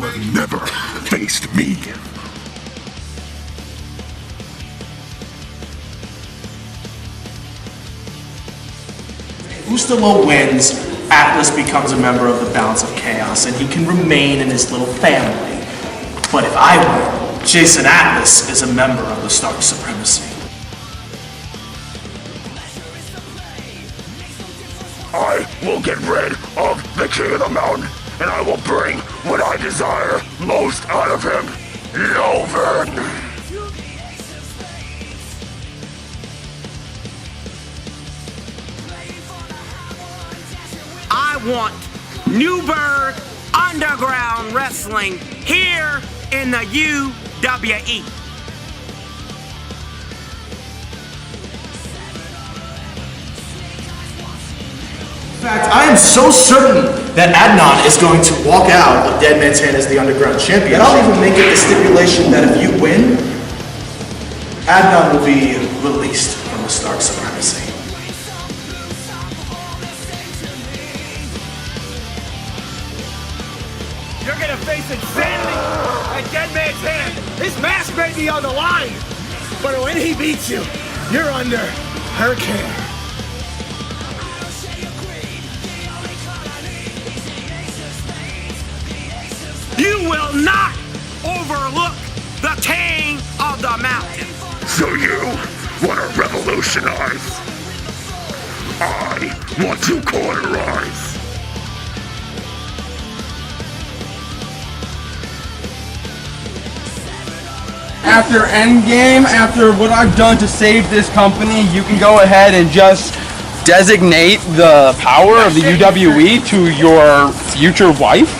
have never faced me. Ustilo wins, Atlas becomes a member of the Balance of Chaos, and he can remain in his little family. But if I win, Jason Atlas is a member of the Stark Supremacy. I will get rid of the King of the Mountain, and I will bring what I desire most out of him, NOVEN. I want Newburgh Underground Wrestling here in the UWE. In fact, I am so certain that Adnan is going to walk out of Dead Man's Hand as the Underground Champion. I'll even make it the stipulation that if you win, Adnan will be released from the Stark Supremacy. You're gonna face insanity at Dead Man's Hand. His mask may be on the line, but when he beats you, you're under her care. You will not overlook the King of the Mountain. So you want to revolutionize? I want to cauterize. After Endgame, after what I've done to save this company, you can go ahead and just designate the power of the UWE to your future wife.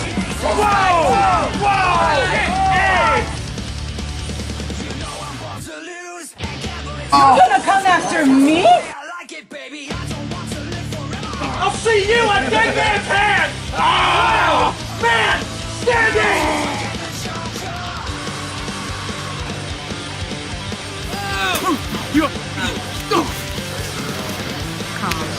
You're gonna come after me? I'll see you at Dead Man's Hand! Oh, man! Standing!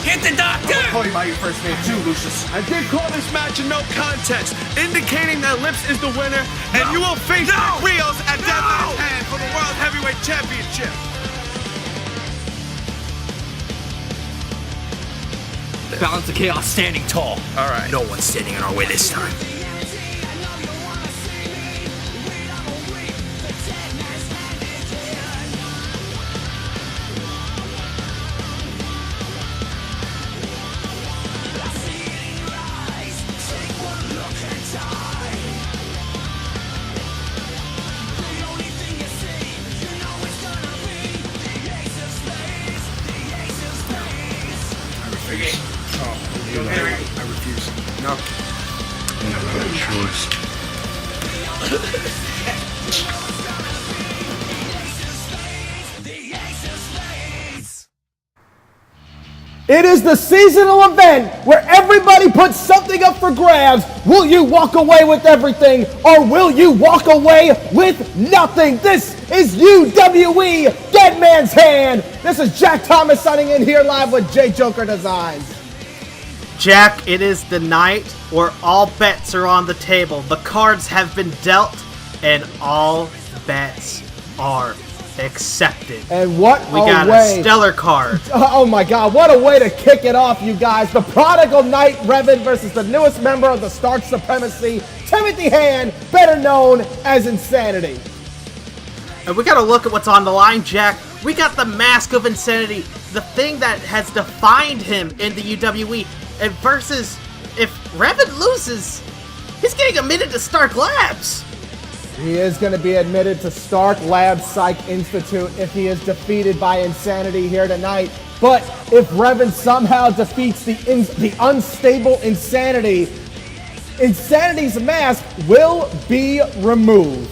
Hit the doctor! I'll call you by your first name too, Lucius. I did call this match a no contest, indicating that Lips is the winner, and you will face Rick Rios at Dead Man's Hand for the World Heavyweight Championship. Balance of Chaos standing tall. All right. No one's standing in our way this time. I refuse. No. Never had a choice. It is the seasonal event where everybody puts something up for grabs. Will you walk away with everything, or will you walk away with nothing? This is UWE Dead Man's Hand. This is Jack Thomas signing in here live with J Joker Designs. Jack, it is the night where all bets are on the table. The cards have been dealt, and all bets are accepted. And what we got a stellar card. Oh my God, what a way to kick it off, you guys. The Prodigal Knight Revan versus the newest member of the Stark Supremacy, Timothy Hand, better known as Insanity. And we got to look at what's on the line, Jack. We got the Mask of Insanity, the thing that has defined him in the UWE. And versus, if Revan loses, he's getting admitted to Stark Labs. He is going to be admitted to Stark Labs Psych Institute if he is defeated by Insanity here tonight. But if Revan somehow defeats the unstable Insanity, Insanity's mask will be removed.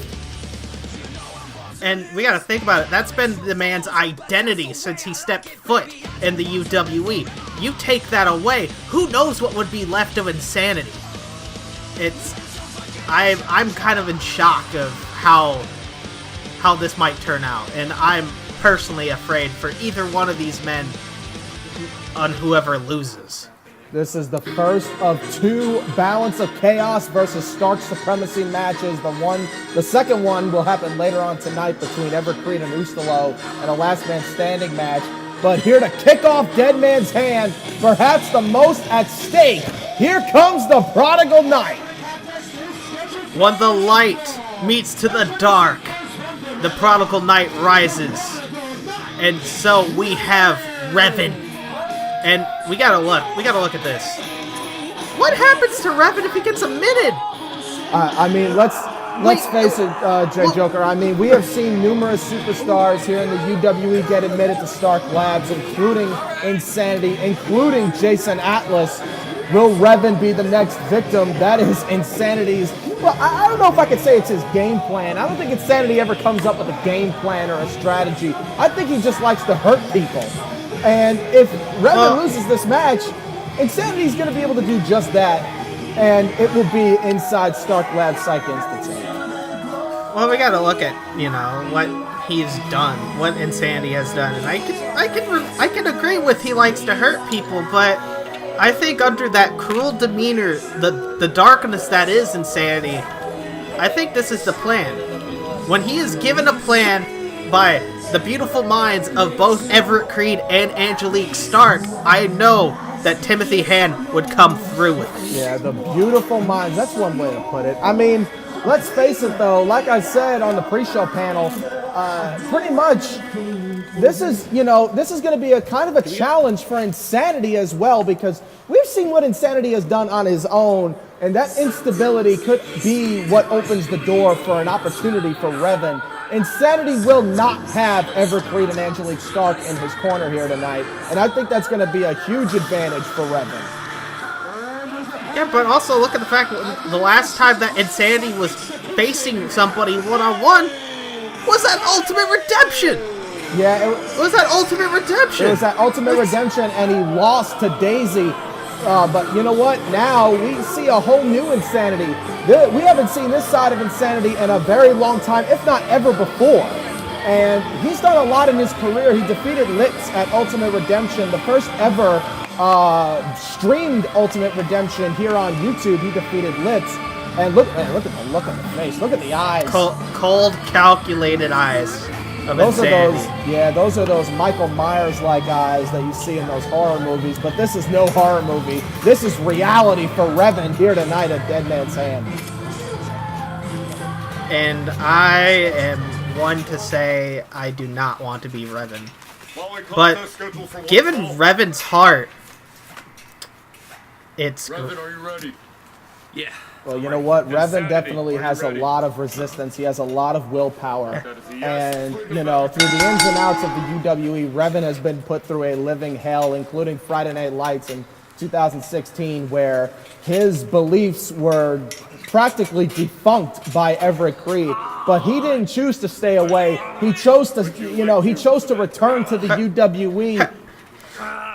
And we got to think about it. That's been the man's identity since he stepped foot in the UWE. You take that away, who knows what would be left of Insanity? I'm kind of in shock of how this might turn out, and I'm personally afraid for either one of these men on whoever loses. This is the first of 2 Balance of Chaos versus Stark Supremacy matches. The second one will happen later on tonight between Everett Crede and Ustilo, and a last man standing match. But here to kick off Dead Man's Hand, perhaps the most at stake, here comes the Prodigal Knight. When the light meets to the dark, the Prodigal Knight rises. And so we have Revan. And we gotta look at this. What happens to Revan if he gets admitted? I mean, let's face it, J. Joker. I mean, we have seen numerous superstars here in the UWE get admitted to Stark Labs, including Insanity, including Jason Atlas. Will Revan be the next victim? That is Insanity's. Well, I don't know if I could say it's his game plan. I don't think Insanity ever comes up with a game plan or a strategy. I think he just likes to hurt people. And if Revan loses this match, Insanity's going to be able to do just that, and it will be inside Stark Labs Psych Institute. Well, we got to look at what he's done, what Insanity has done, and I can agree with he likes to hurt people, but I think under that cruel demeanor, the darkness that is Insanity, I think this is the plan. When he is given a plan by the beautiful minds of both Everett Crede and Angelique Stark, I know that Timothy Han would come through with it. Yeah, the beautiful minds. That's one way to put it. I mean, let's face it though, like I said on the pre-show panel, pretty much this is going to be a kind of a challenge for Insanity as well, because we've seen what Insanity has done on his own, and that instability could be what opens the door for an opportunity for Revan. Insanity will not have Everett Crede and Angelique Stark in his corner here tonight, and I think that's going to be a huge advantage for Revan. Yeah, but also look at the fact that the last time that Insanity was facing somebody one-on-one was that Ultimate Redemption. Yeah, it was that Ultimate Redemption. It was that Ultimate Redemption, and he lost to Daisy. But you know what? Now we see a whole new Insanity. We haven't seen this side of Insanity in a very long time, if not ever before. And he's done a lot in his career. He defeated Lips at Ultimate Redemption, the first ever streamed Ultimate Redemption here on YouTube. He defeated Lips. And look at the look on the face. Look at the eyes. Cold, calculated eyes. Those are those Michael Myers-like eyes that you see in those horror movies, but this is no horror movie. This is reality for Revan here tonight at Dead Man's Hand. And I am one to say I do not want to be Revan. But given Revan's heart, it's... Revan, are you ready? Yeah. Well, you know what? Revan definitely has a lot of resistance. He has a lot of willpower. And, through the ins and outs of the UWE, Revan has been put through a living hell, including Friday Night Lights in 2016, where his beliefs were practically defunct by Everett Crede. But he didn't choose to stay away. He chose to, return to the UWE.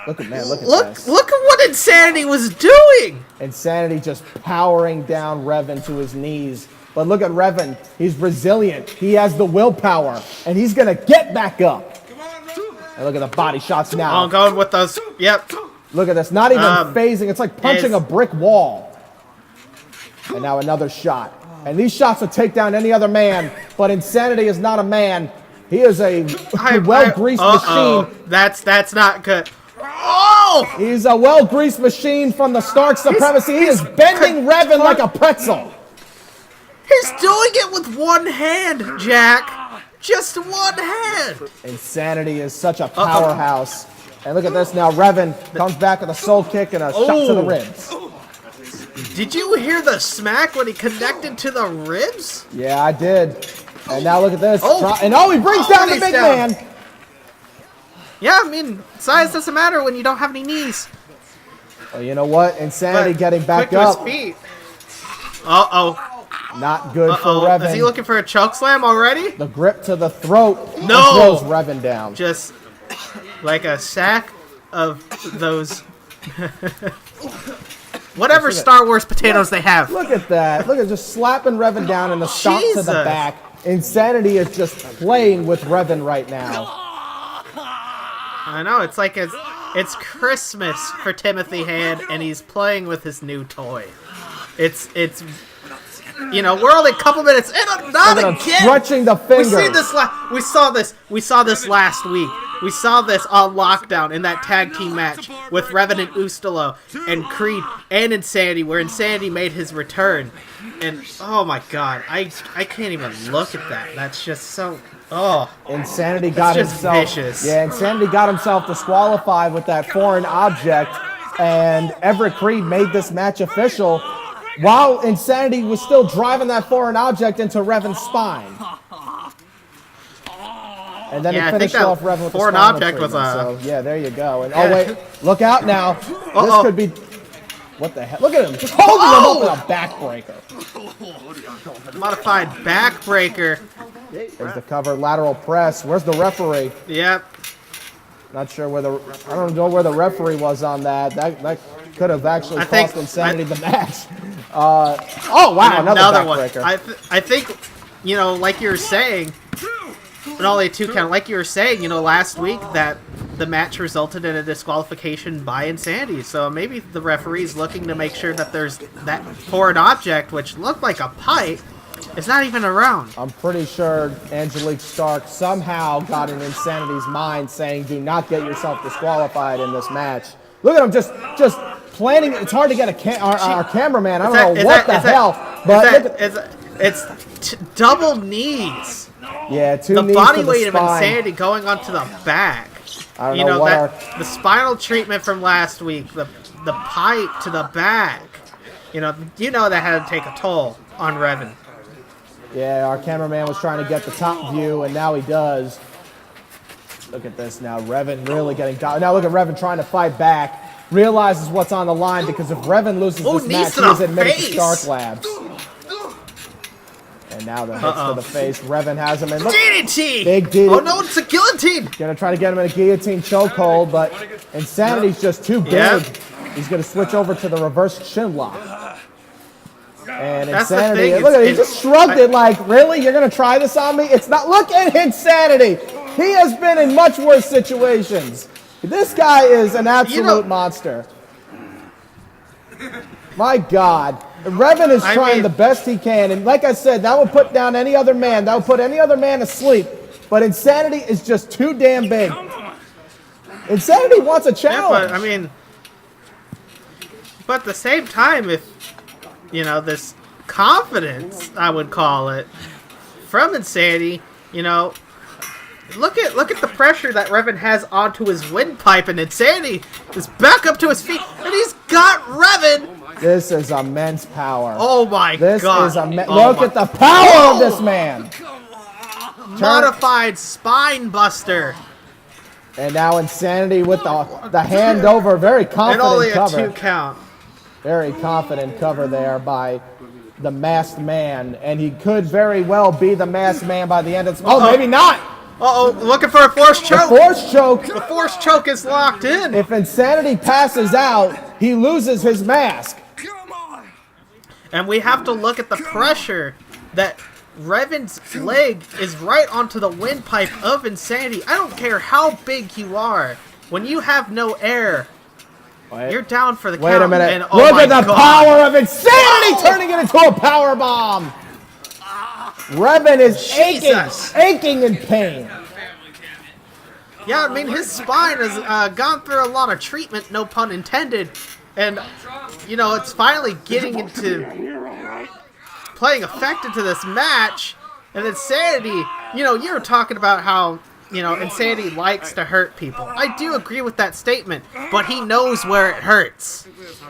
Look at this. Look at what Insanity was doing! Insanity just powering down Revan to his knees. But look at Revan. He's resilient. He has the willpower. And he's going to get back up. And look at the body shots now. Oh, going with those. Yep. Look at this. Not even phasing. It's like punching a brick wall. And now another shot. And these shots will take down any other man. But Insanity is not a man. He is a well-greased machine. That's not good. Oh! He's a well-greased machine from the Stark Supremacy. He is bending Revan like a pretzel. He's doing it with one hand, Jack. Just one hand. Insanity is such a powerhouse. And look at this now. Revan comes back with a soul kick and a shot to the ribs. Did you hear the smack when he connected to the ribs? Yeah, I did. And now look at this. He brings down the big man. Yeah, I mean, size doesn't matter when you don't have any knees. Well, you know what? Insanity getting back up. Quick to his feet. Uh-oh. Not good for Revan. Is he looking for a choke slam already? The grip to the throat. No! Throws Revan down. Just like a sack of those... whatever Star Wars potatoes they have. Look at that. Look at just slapping Revan down and the stomp to the back. Insanity is just playing with Revan right now. I know, it's like It's Christmas for Timothy Hand, and he's playing with his new toy. It's you know, we're only a couple minutes in. Not again. Stretching the finger. We saw this last week. We saw this on Lockdown in that tag team match with Revan and Ustilo and Crede and Insanity, where Insanity made his return. And oh my god, I can't even look at that. That's just so. Oh, Insanity got himself. Vicious. Yeah, Insanity got himself disqualified with that foreign object, and Everett Crede made this match official while Insanity was still driving that foreign object into Revan's spine. And then he finished off Revan with the foreign spinal object was treatment. So yeah, there you go. And oh wait, look out now. This could be. What the hell? Look at him, just holding him up with a backbreaker. Modified backbreaker. There's the cover lateral press. Where's the referee? Yep. Not sure where I don't know where the referee was on that. That could have actually cost Insanity the match. Oh wow, another backbreaker. I think, you know, like you were saying, and only a 2 count. Like you were saying, you know, last week that the match resulted in a disqualification by Insanity. So maybe the referee's looking to make sure that there's that foreign object, which looked like a pipe, is not even around. I'm pretty sure Angelique Stark somehow got in Insanity's mind saying, do not get yourself disqualified in this match. Look at him just planning. It's hard to get our cameraman. I don't know what the hell. But it's double knees. Yeah, two the knees body to the weight of spine. Insanity going onto the back. I don't know what the spinal treatment from last week, the pipe to the back. You know that had to take a toll on Revan. Yeah, our cameraman was trying to get the top view, and now he does. Look at this now. Revan really getting down. Now look at Revan trying to fight back. Realizes what's on the line, because if Revan loses this match, he is admitted to Stark Labs. And now the hits to the face. Revan has him in. Look, DDT! Big DDT. Oh no, it's a guillotine! Gonna try to get him in a guillotine chokehold, but Insanity's just too big. Yep. He's gonna switch over to the reverse chin lock. And That's Insanity, the thing. look at it, he just shrugged it like, really? You're gonna try this on me? It's not. Look at Insanity. He has been in much worse situations. This guy is an absolute monster. My God. Revan is trying the best he can, and like I said, that would put down any other man. That would put any other man to sleep. But Insanity is just too damn big. Insanity wants a challenge. Yeah, but at the same time, if you know this confidence, I would call it, from Insanity, you know, look at the pressure that Revan has onto his windpipe, and Insanity is back up to his feet, and he's got Revan. This is immense power. Oh my God! This is look at the power of this man. Modified spine buster. And now Insanity with the hand over, very confident and only cover. A 2 count. Very confident cover there by the masked man, and he could very well be the masked man by the end of this. Oh, maybe not. Looking for a forced choke. The forced choke. The forced choke is locked in. If Insanity passes out, he loses his mask. And we have to look at the pressure that Revan's leg is right onto the windpipe of Insanity. I don't care how big you are. When you have no air, you're down for the count. Wait a minute. And, look at the power of Insanity turning it into a power bomb. Revan is aching in pain. Yeah, I mean, his spine has gone through a lot of treatment, no pun intended. And, you know, it's finally getting into playing effect into this match. And Insanity, you know, you were talking about how, you know, Insanity likes to hurt people. I do agree with that statement, but he knows where it hurts.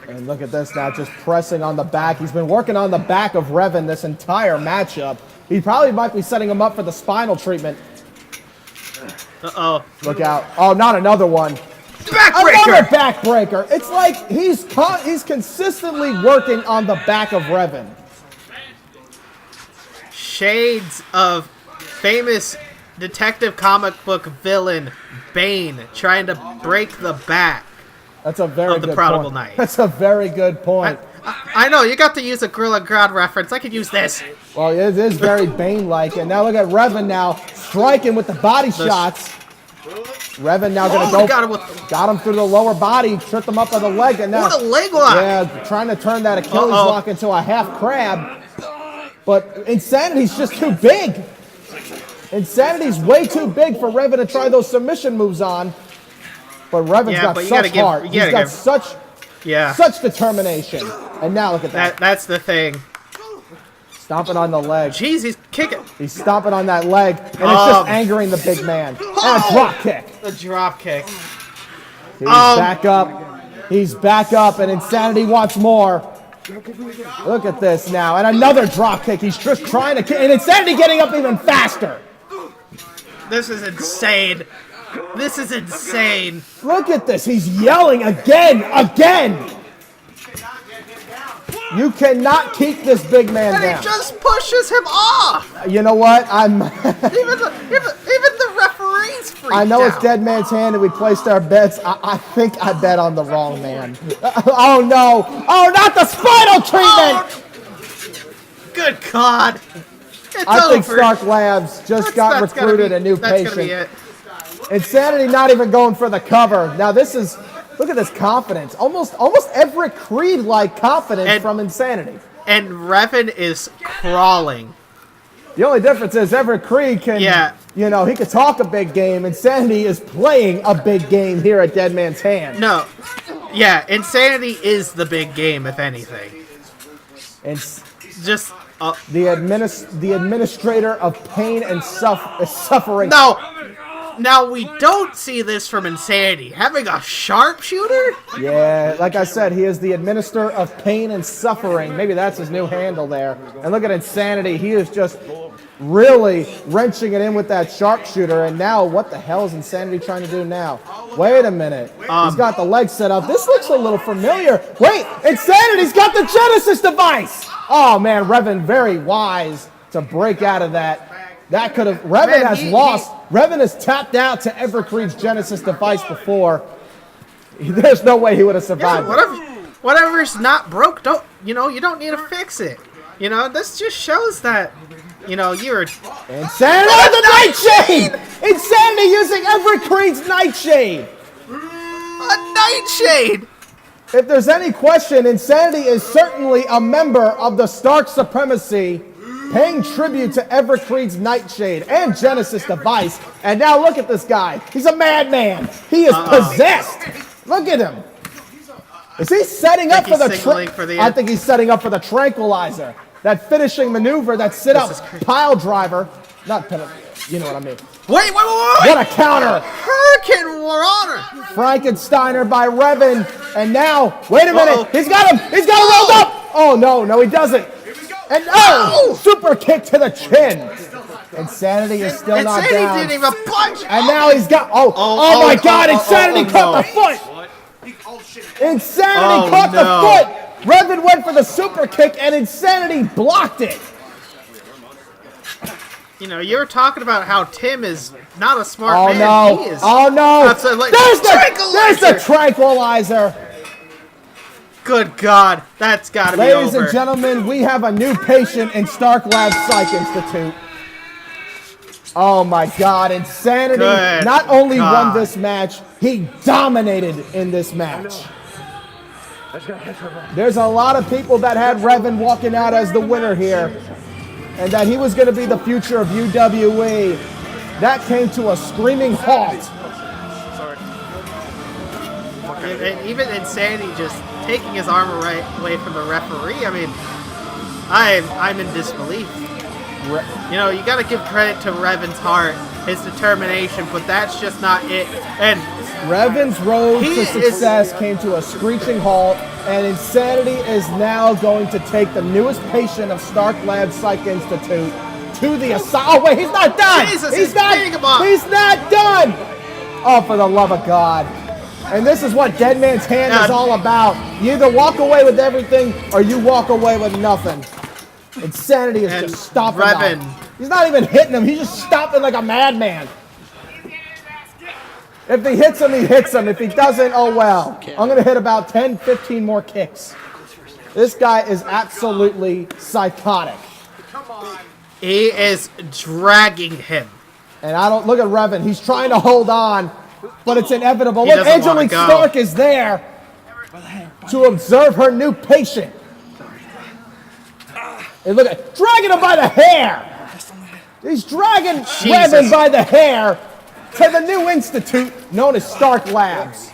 And look at this now, just pressing on the back. He's been working on the back of Revan this entire matchup. He probably might be setting him up for the spinal treatment. Uh-oh. Look out. Oh, not another one. Backbreaker! Another backbreaker. It's like he's consistently working on the back of Revan. Shades of famous detective comic book villain Bane trying to break the back. That's a very of the good Prodigal point. Knight. That's a very good point. I know, you got to use a Gorilla Grodd reference. I could use this. Well, it is very Bane-like. And now look at Revan now striking with the body shots. Revan now going to go. Got him through the lower body, tripped him up on the leg, and now what a leg lock! Yeah, trying to turn that Achilles lock into a half crab. But Insanity's just too big. Insanity's way too big for Revan to try those submission moves on. But Revan's got such heart. He's got such determination. And now look at that. That's the thing. Stomping on the leg. Jeez, he's kicking. He's stomping on that leg, and it's just angering the big man. And a drop kick. The drop kick. He's back up. He's back up, and Insanity wants more. Look at this now. And another drop kick. He's just trying to kick. And Insanity getting up even faster. This is insane. This is insane. Look at this. He's yelling again. You cannot keep this big man down. And he just pushes him off. You know what? even the referees freaked I know out. it's dead man's hand and we placed our bets. I think I bet on the wrong man. Oh no. Oh, not the spinal treatment. Good God. I think Stark Labs just got recruited a new patient. Gonna be it. Insanity not even going for the cover. Now this is, look at this confidence. Almost Everett Crede-like confidence from Insanity. And Revan is crawling. The only difference is Everett Crede can, you know, he can talk a big game. Insanity is playing a big game here at Dead Man's Hand. No. Yeah, Insanity is the big game, if anything. It's just the administrator of pain and suffering. Now we don't see this from Insanity. Having a sharpshooter? Yeah, like I said, he is the administrator of pain and suffering. Maybe that's his new handle there. And look at Insanity. He is just really wrenching it in with that sharpshooter. And now, what the hell is Insanity trying to do now? Wait a minute. He's got the leg set up. This looks a little familiar. Wait, Insanity's got the Genesis device. Oh, man, Revan very wise to break out of that. That could have, Revan has lost. Revan has tapped out to Everett Crede's Genesis device before. There's no way he would have survived. Whatever's not broke, you don't need to fix it. You know, this just shows that, you're Insanity on the Nightshade! Insanity using Everett Crede's Nightshade! A Nightshade! If there's any question, Insanity is certainly a member of the Stark Supremacy, paying tribute to Everett Crede's Nightshade and Genesis device. And now look at this guy. He's a madman. He is possessed. Look at him. Is he setting up for the I think he's setting up for the tranquilizer. That finishing maneuver, that sit-up pile driver. Not penalty. You know what I mean. Wait. What a counter. Hurricane Warrior. Frankensteiner by Revan. And now, wait a minute. He's got him. He's got him rolled up. Oh, no, he doesn't. And super kick to the chin. Insanity is still not down. Insanity didn't even punch. And now he's got, oh my God, Insanity caught the foot. Insanity caught the foot. Revan went for the super kick and Insanity blocked it. You were talking about how Tim is not a smart man. No. He is. Oh no! There's the tranquilizer. Good God, that's got to be over. Ladies and gentlemen, we have a new patient in Stark Labs Psych Institute. Oh my God, Insanity not only won this match, he dominated in this match. There's a lot of people that had Revan walking out as the winner here, and that he was going to be the future of UWE. That came to a screaming halt. And even Insanity just taking his arm away from the referee. I mean, I'm in disbelief. You got to give credit to Revan's heart, his determination, but that's just not it. And Revan's road to success came to a screeching halt, and Insanity is now going to take the newest patient of Stark Labs Psych Institute to the asylum. Oh wait, he's not done. Jesus, he's not done. Oh, for the love of God. And this is what Dead Man's Hand is all about. You either walk away with everything or you walk away with nothing. Insanity is just stopping him. He's not even hitting him. He's just stopping like a madman. If he hits him, he hits him. If he doesn't, oh well. I'm going to hit about 10, 15 more kicks. This guy is absolutely psychotic. He is dragging him. And I don't look at Revan. He's trying to hold on, but it's inevitable. He Look, doesn't wanna Angelique go. Stark is there to observe her new patient. And look at dragging him by the hair. He's dragging Revan by the hair to the new institute known as Stark Labs.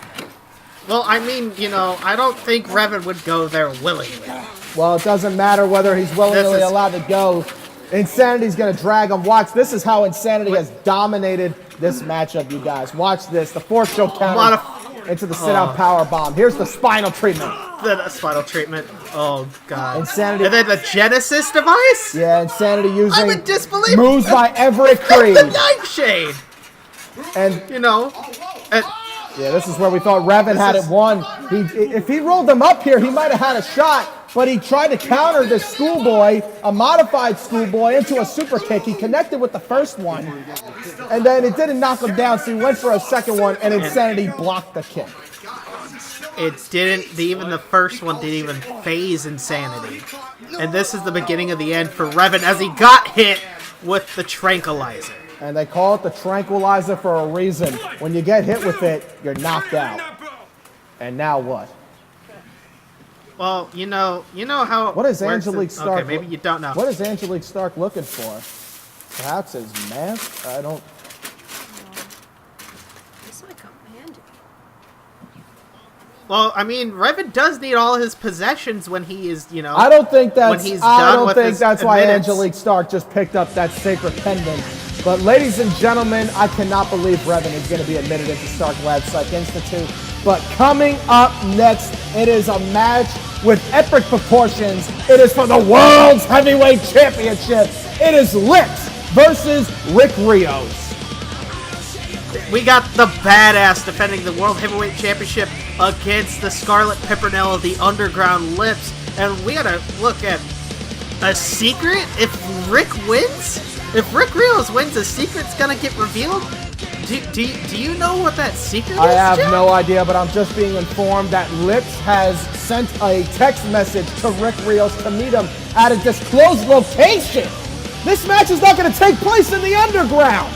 Well, I mean, you know, I don't think Revan would go there willingly. Well, it doesn't matter whether he's willingly allowed to go. Insanity's going to drag him. Watch, this is how Insanity has dominated this matchup, you guys. Watch this. The fourth show counter into the sit-out power bomb. Here's the spinal treatment. The spinal treatment. Oh, God. Insanity. And then the Genesis device? Yeah, Insanity using I'm in disbelief. moves by Everett Crede. The Nightshade. And, you know, yeah, this is where we thought Revan had it won. If he rolled them up here, he might have had a shot, but he tried to counter this schoolboy, a modified schoolboy, into a super kick. He connected with the first one, and then it didn't knock him down, so he went for a second one, and Insanity blocked the kick. It didn't, even the first one didn't even phase Insanity. And this is the beginning of the end for Revan as he got hit with the tranquilizer. And they call it the tranquilizer for a reason. When you get hit with it, you're knocked out. And now what? Well, you know how. What is Angelique Stark? Okay, maybe you don't know. What is Angelique Stark looking for? Perhaps his mask? I don't. This might come handy. Well, I mean, Revan does need all his possessions when he is, you know. I don't think that's. When he's I done don't with think his that's why admittance. Angelique Stark just picked up that sacred pendant. But ladies and gentlemen, I cannot believe Revan is going to be admitted into Stark Labs Psych Institute. But coming up next, it is a match with epic proportions. It is for the World's Heavyweight Championship. It is Lips versus Rick Rios. We got the badass defending the World Heavyweight Championship against the Scarlet Pimpernel of the Underground Lips. And we gotta look at a secret. If Rick wins, if Rick Rios wins, a secret's gonna get revealed. Do you know what that secret is, I have Jack? no idea, but I'm just being informed that Lips has sent a text message to Rick Rios to meet him at a disclosed location. This match is not going to take place in the underground.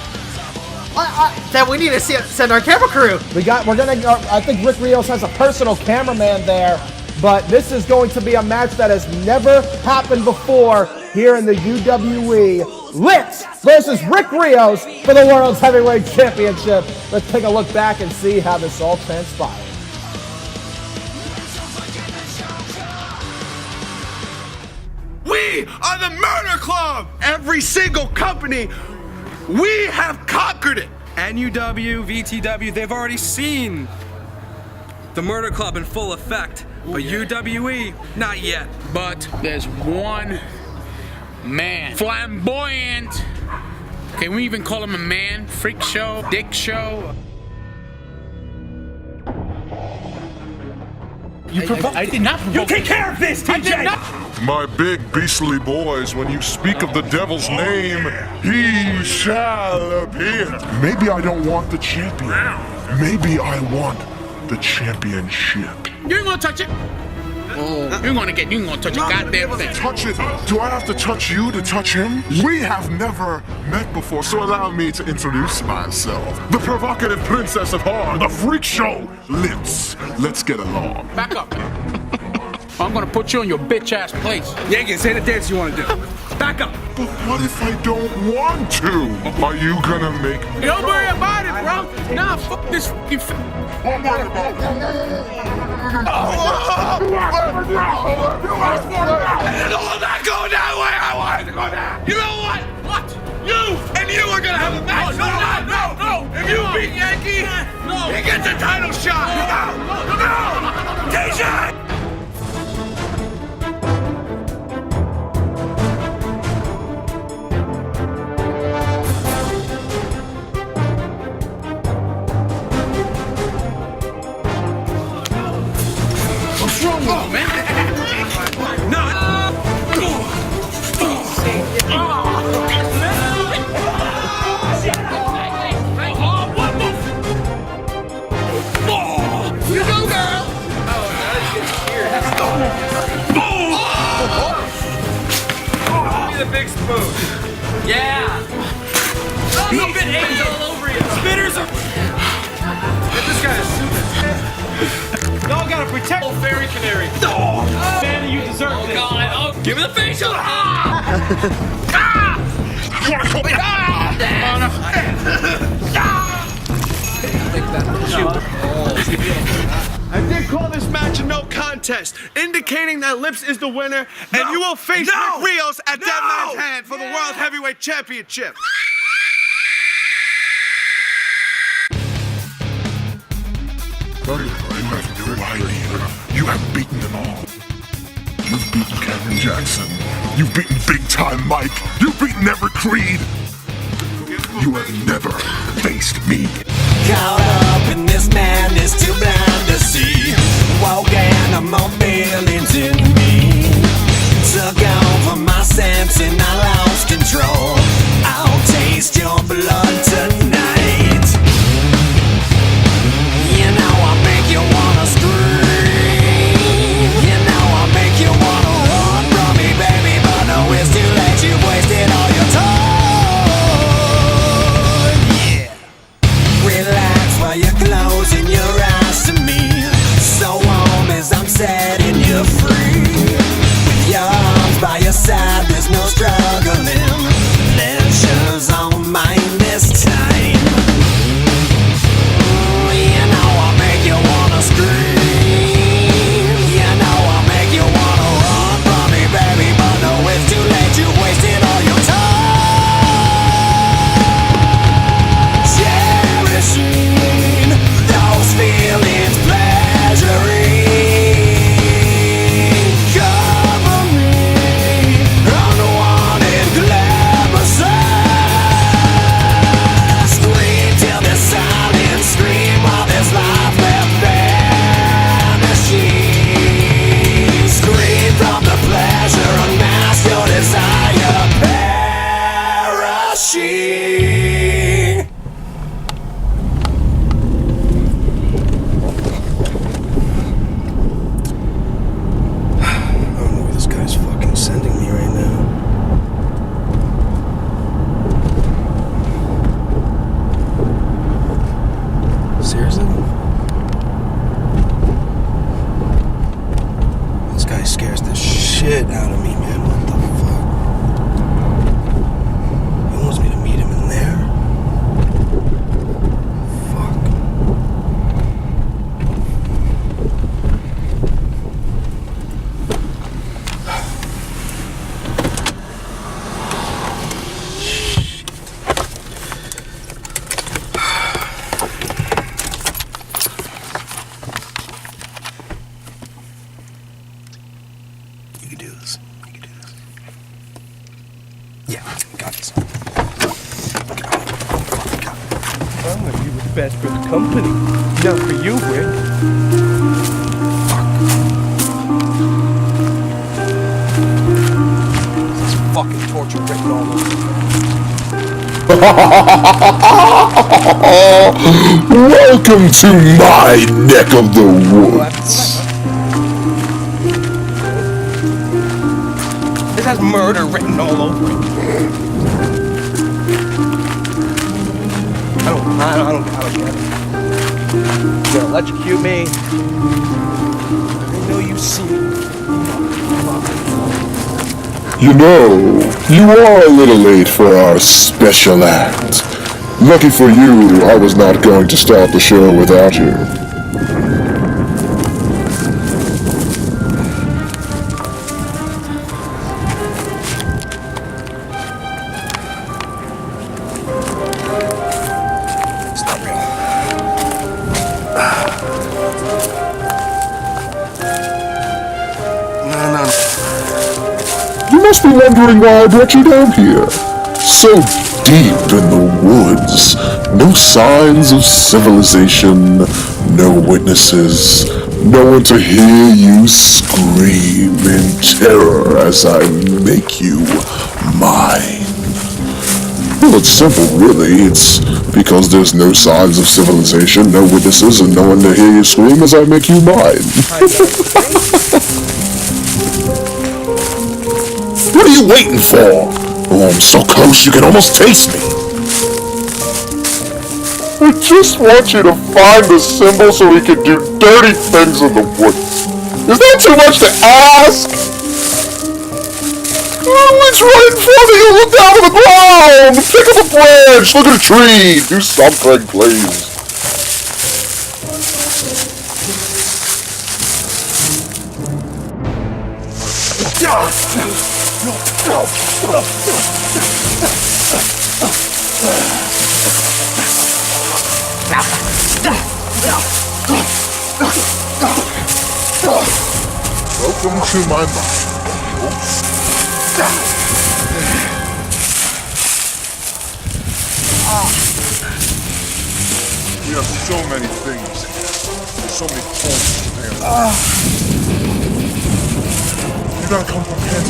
Then we need to send our camera crew. I think Rick Rios has a personal cameraman there, but this is going to be a match that has never happened before here in the UWE. Lips versus Rick Rios for the World's Heavyweight Championship. Let's take a look back and see how this all transpired. We are the Murder Club! Every single company, we have conquered it! NUW, VTW, they've already seen the Murder Club in full effect. But UWE, not yet. But there's one man. Flamboyant. Can we even call him a man? Freak show? Dick show? I did not provoke. You take care of this, DJ! My big beastly boys, when you speak of the devil's name, he shall appear. Maybe I don't want the champion. Maybe I want the championship. You ain't gonna touch it. Oh, you ain't gonna touch a goddamn thing. Touch it? Do I have to touch you to touch him? We have never met before, so allow me to introduce myself. The provocative princess of horror, the freak show, Lips. Let's get along. Back up. I'm gonna put you in your bitch ass place. Yankin, say the dance you want to do. Back up. But what if I don't want to? Are you gonna make me? Don't worry about it, bro. Nah, fuck this fucking Don't worry about it. It's all not going that way I wanted to go down. You know what? What? You and you are gonna have a match. No. If you beat Yankee, he gets a title shot. No. DJ! What's wrong with you, man? You go, girl! Give me the big spoon. Yeah! You bit eggs all over you. Spitters are. Get this guy a super. Y'all gotta protect old fairy canary. Oh, man, you deserve this. God. Oh, give me the facial. Ah! Ah! You wanna kill me? Ah! I did call this match a no contest, indicating that Lips is the winner, and you will face Rick Rios at Dead Man's Hand for the World Heavyweight Championship. You have no idea. You have beaten them all. You've beaten Kevin Jackson. You've beaten Big Time Mike. You've beaten Everett Crede. You have never faced me. Caught up in this madness, too blind to see. Walking among feelings in me. Took over my sense and I lost control. I'll taste your blood tonight. You know I make you wanna scream. You know I make you wanna run from me, baby. But no, it's too late, you've wasted all your time. Yeah. Relax while you're closing your eyes to me. So warm as I'm setting you free. With your arms by your side, there's no struggling. Pleasure's on mine this time. You know I make you wanna scream. You know I make you wanna run from me, baby. But no, it's too late, you wasted all your time. Cherishing those feelings, pleasuring. Cover me, unwanted glamorous. Scream till there's silence, scream while there's life left vanishing. Scream from the pleasure, unmask your desire, perishing. I don't know where this guy's fucking sending me right now. Seriously? This guy scares the shit out of me, man. What the fuck? He wants me to meet him in there? Fuck. You can do this. You can do this. Yeah, got this. I'm gonna be the best for the company. Not for you, Rick. This fucking torture written all over. Welcome to my neck of the woods. This has murder written all over it. I don't get it. You're gonna electrocute me. I know you've seen it. You know, you are a little late for our special act. Lucky for you, I was not going to start the show without you. It's not real. No. You must be wondering why I brought you down here. So deep in the woods, no signs of civilization, no witnesses, no one to hear you scream in terror as I make you mine. Well, it's simple, really. It's because there's no signs of civilization, no witnesses, and no one to hear you scream as I make you mine. What are you waiting for? Oh, I'm so close you can almost taste me. I just want you to find the symbol so we can do dirty things in the woods. Is that too much to ask? Oh, it's right in front of you. Look down on the ground. Pick up a branch. Look at a tree. Do something, please. Welcome to my mind. We have so many things. There's so many holes to answer. You gotta come from hands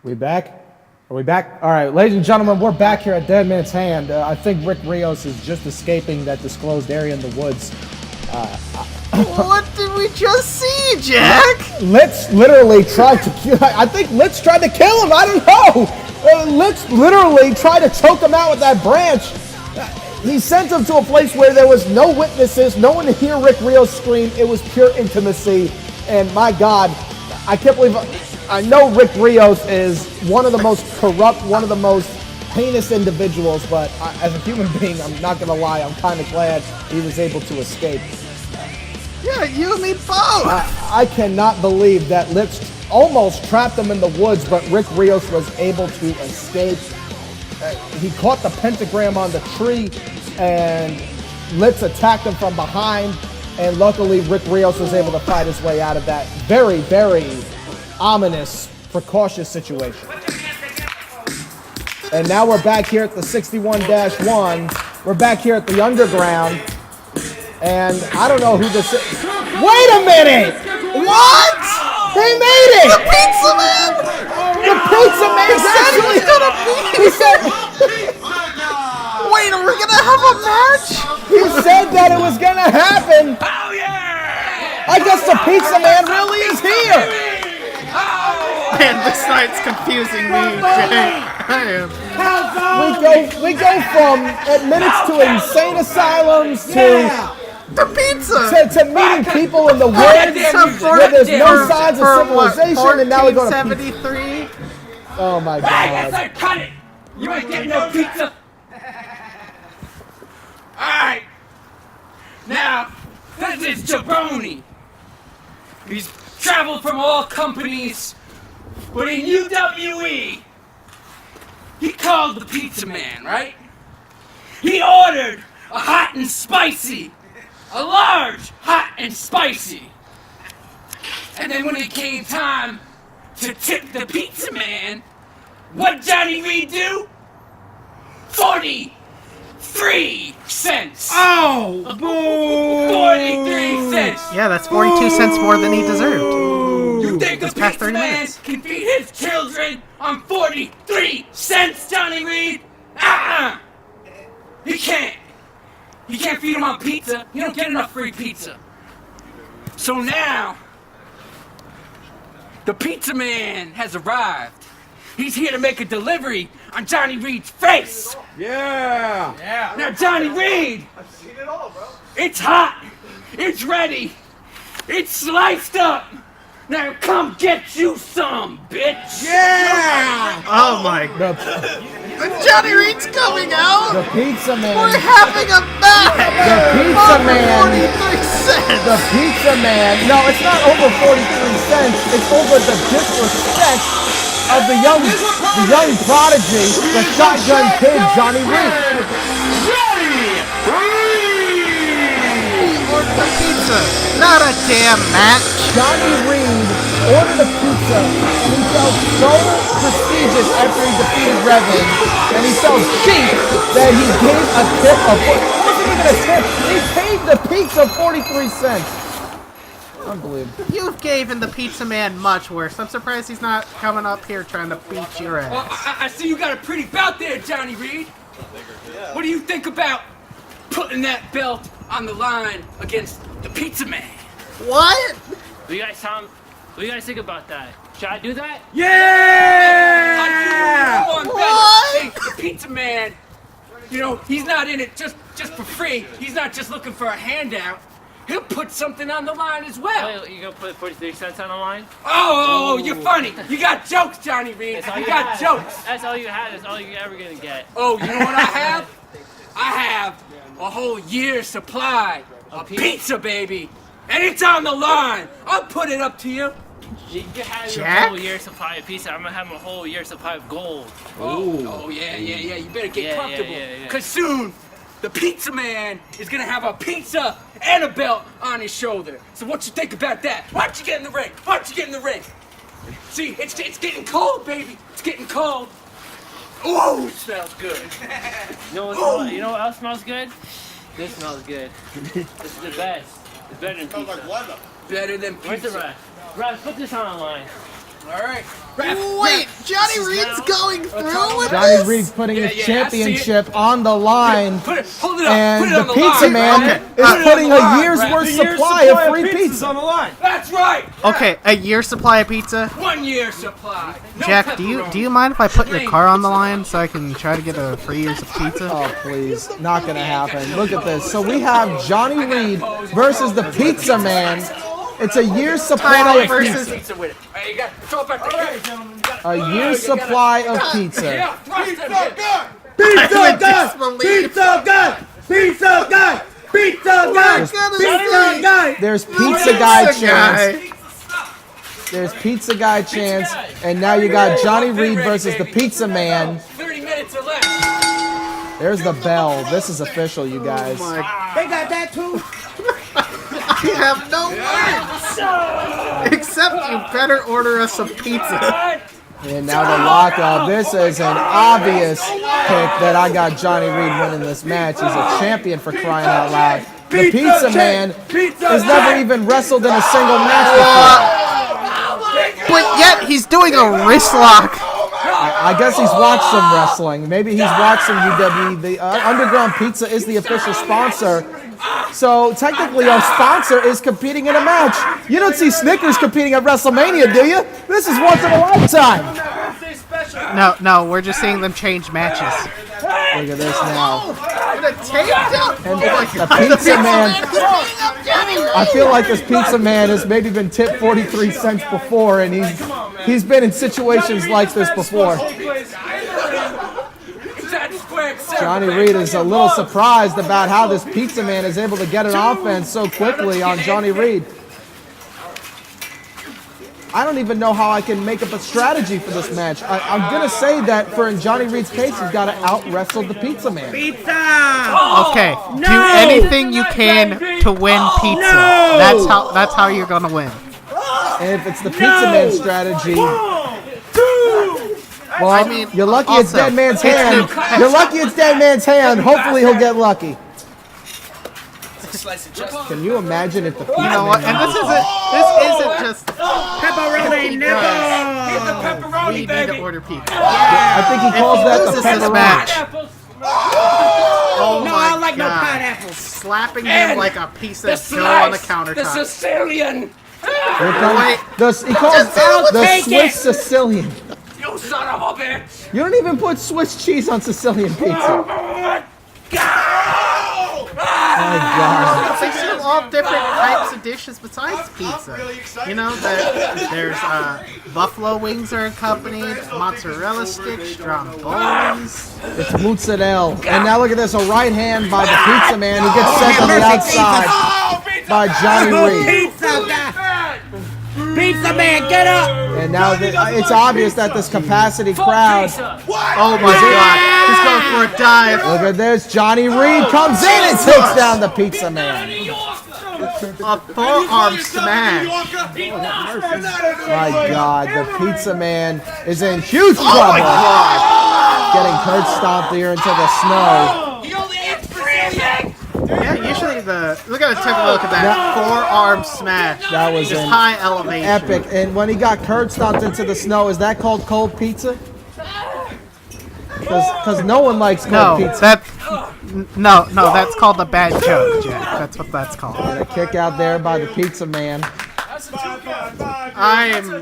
We back? Are we back? All right, ladies and gentlemen, we're back here at Dead Man's Hand. I think Rick Rios is just escaping that disclosed area in the woods. What did we just see, Jack? Litz literally tried to kill. I think Litz tried to kill him. I don't know. Litz literally tried to choke him out with that branch. He sent him to a place where there was no witnesses, no one to hear Rick Rios scream. It was pure intimacy. And my God, I can't believe. I know Rick Rios is one of the most corrupt, one of the most heinous individuals, but as a human being, I'm not going to lie, I'm kind of glad he was able to escape. Yeah, you and me both! I cannot believe that Litz almost trapped him in the woods, but Rick Rios was able to escape. He caught the pentagram on the tree, and Litz attacked him from behind, and luckily Rick Rios was able to fight his way out of that very, very ominous, precautious situation. And now we're back here at the 61-1. We're back here at the underground. And I don't know who this is. Wait a minute! What? They made it! The pizza man! The pizza man said he was gonna be. He said. Wait, are we gonna have a match? He said that it was gonna happen. Oh yeah! I guess the pizza man really is here. Man, this night's confusing me, Jay. I am We go from admitteds to insane asylums to the pizza to meeting people in the woods where there's no signs of civilization, and now we go to 73. Oh my God! Cut it! You ain't getting no pizza. All right. Now, this is Jabroni. He's traveled from all companies, but in UWE, he called the pizza man, right? He ordered a hot and spicy, a large hot and spicy. And then when it came time to tip the pizza man, what Johnny Reed do? 43 cents. Oh, boo! 43 cents. Yeah, that's 42 cents more than he deserved. You think the It's past pizza 30 man minutes. can feed his children on 43 cents, Johnny Reed? He can't. He can't feed them on pizza. You don't get enough free pizza. So now, the pizza man has arrived. He's here to make a delivery on Johnny Reed's face. Yeah. Now, Johnny Reed, I've seen it all, bro. it's hot. It's ready. It's sliced up. Now come get you some, bitch. Yeah. Oh my God. Johnny Reed's coming out. The pizza man. We're having a match. The pizza man. 43 cents. The pizza man. No, it's not over 43 cents. It's over the disrespect of the young prodigy, the shotgun kid, Johnny Reed. He ordered the pizza, not a damn match. Johnny Reed ordered a pizza, and he felt so prestigious after he defeated Revan, and he felt cheap that he gave a tip of, it wasn't even a tip, he paid the pizza 43 cents. Unbelievable. You've given the pizza man much worse. I'm surprised he's not coming up here trying to beat your ass. Well, I see you got a pretty belt there, Johnny Reed. What do you think about putting that belt on the line against the pizza man? What? What do you guys think about that? Should I do that? Yeah. What? The pizza man, you know, he's not in it just for free. He's not just looking for a handout. He'll put something on the line as well. Oh, you gonna put 43 cents on the line? Oh, you're funny. You got jokes, Johnny Reed. You got jokes. That's all you had. That's all you're ever gonna get. Oh, you know what I have? I have a whole year's supply of pizza, baby. And it's on the line. I'll put it up to you. You can have your Jack? whole year's supply of pizza. I'm gonna have my whole year's supply of gold. Oh, yeah. You better get comfortable. Yeah. Because soon, the pizza man is going to have a pizza and a belt on his shoulder. So what you think about that? Why don't you get in the ring? See, it's getting cold, baby. It's getting cold. Ooh, it smells good. You know what else smells good? This smells good. This is the best. It's better than pizza. Better than Where's the pizza. rest? Ref, put this on the line. All right. Wait, Johnny Reed's going through with Johnny this? Reed's putting his I see it. championship on the line, Hold it up. and put it on the the pizza line. man Okay. is Put it on putting the a line, year's Brad. worth supply of free pizza. on the line. That's right. Okay, a year's supply of pizza. 1 year supply. No Jack, do you pepperoni. mind if I put your car on the line so I can try to get a free year's of pizza? Oh, please. Not going to happen. Look at this. So we have Johnny Reed versus the Pizza Man. It's a year's supply of versus- pizza. Pizza with it. All right, you got throw it back there. A year's supply of pizza. Yeah, thrust that Pizza bit. guy. Pizza Pizza guy. guy. Pizza guy. Pizza guy. Pizza guy. Pizza guy. There's Pizza Guy Pizza chance. guy. There's Pizza Guy chance. And now you got Johnny Reed versus the Pizza Man. 30 minutes or less. There's the bell. This is official, you guys. They got that too. You have no words. Except you better order us some pizza. And now the lockup. This is an obvious pick that I got Johnny Reed winning this match. He's a champion for crying out loud. The Pizza Man has never even wrestled in a single match before. But yet he's doing a wrist lock. I guess he's watched some wrestling. Maybe he's watched some UWE. The Underground Pizza is the official sponsor. So technically our sponsor is competing in a match. You don't see Snickers competing at WrestleMania, do you? This is once in a lifetime. No, we're just seeing them change matches. Look at this now. And the pizza man. I feel like this pizza man has maybe been tipped 43 cents before, and he's been in situations like this before. Johnny Reed is a little surprised about how this pizza man is able to get an offense so quickly on Johnny Reed. I don't even know how I can make up a strategy for this match. I'm going to say that for in Johnny Reed's case, he's got to out-wrestle the pizza man. Okay, do anything you can to win pizza. That's how you're going to win. And if it's the pizza man strategy... Well, I mean, you're lucky it's Dead Man's hand. You're lucky it's Dead Man's hand. Hopefully he'll get lucky. Can you imagine if the pizza man... You know what? And this isn't just... Pepperoni, We need to order pizza. I think he calls that the pepperoni. Match. Oh No, my I don't like no God. pineapples. Slapping him like a piece of dough on the countertop. The Sicilian. He calls the Swiss Sicilian. You son of a bitch. You don't even put Swiss cheese on Sicilian pizza. My God. They serve all different types of dishes besides pizza. You know, there's buffalo wings are accompanied, mozzarella sticks, strombolis. It's mozzarella. And now look at this, a right hand by the pizza man. He gets sent on the outside by Johnny Reed. Pizza man, get up! And now it's obvious that this capacity crowd... Oh my God, he's going for a dive. Look at this, Johnny Reed comes in and takes down the pizza man. A forearm smash. My God, the pizza man is in huge trouble. Getting curb stomped here into the snow. Yeah, usually look at take a look at that forearm smash. That was just high elevation. Epic. And when he got curb stomped into the snow, is that called cold pizza? Because no one likes cold pizza. No, that's called a bad joke, Jack. That's what that's called. And a kick out there by the pizza man. I'm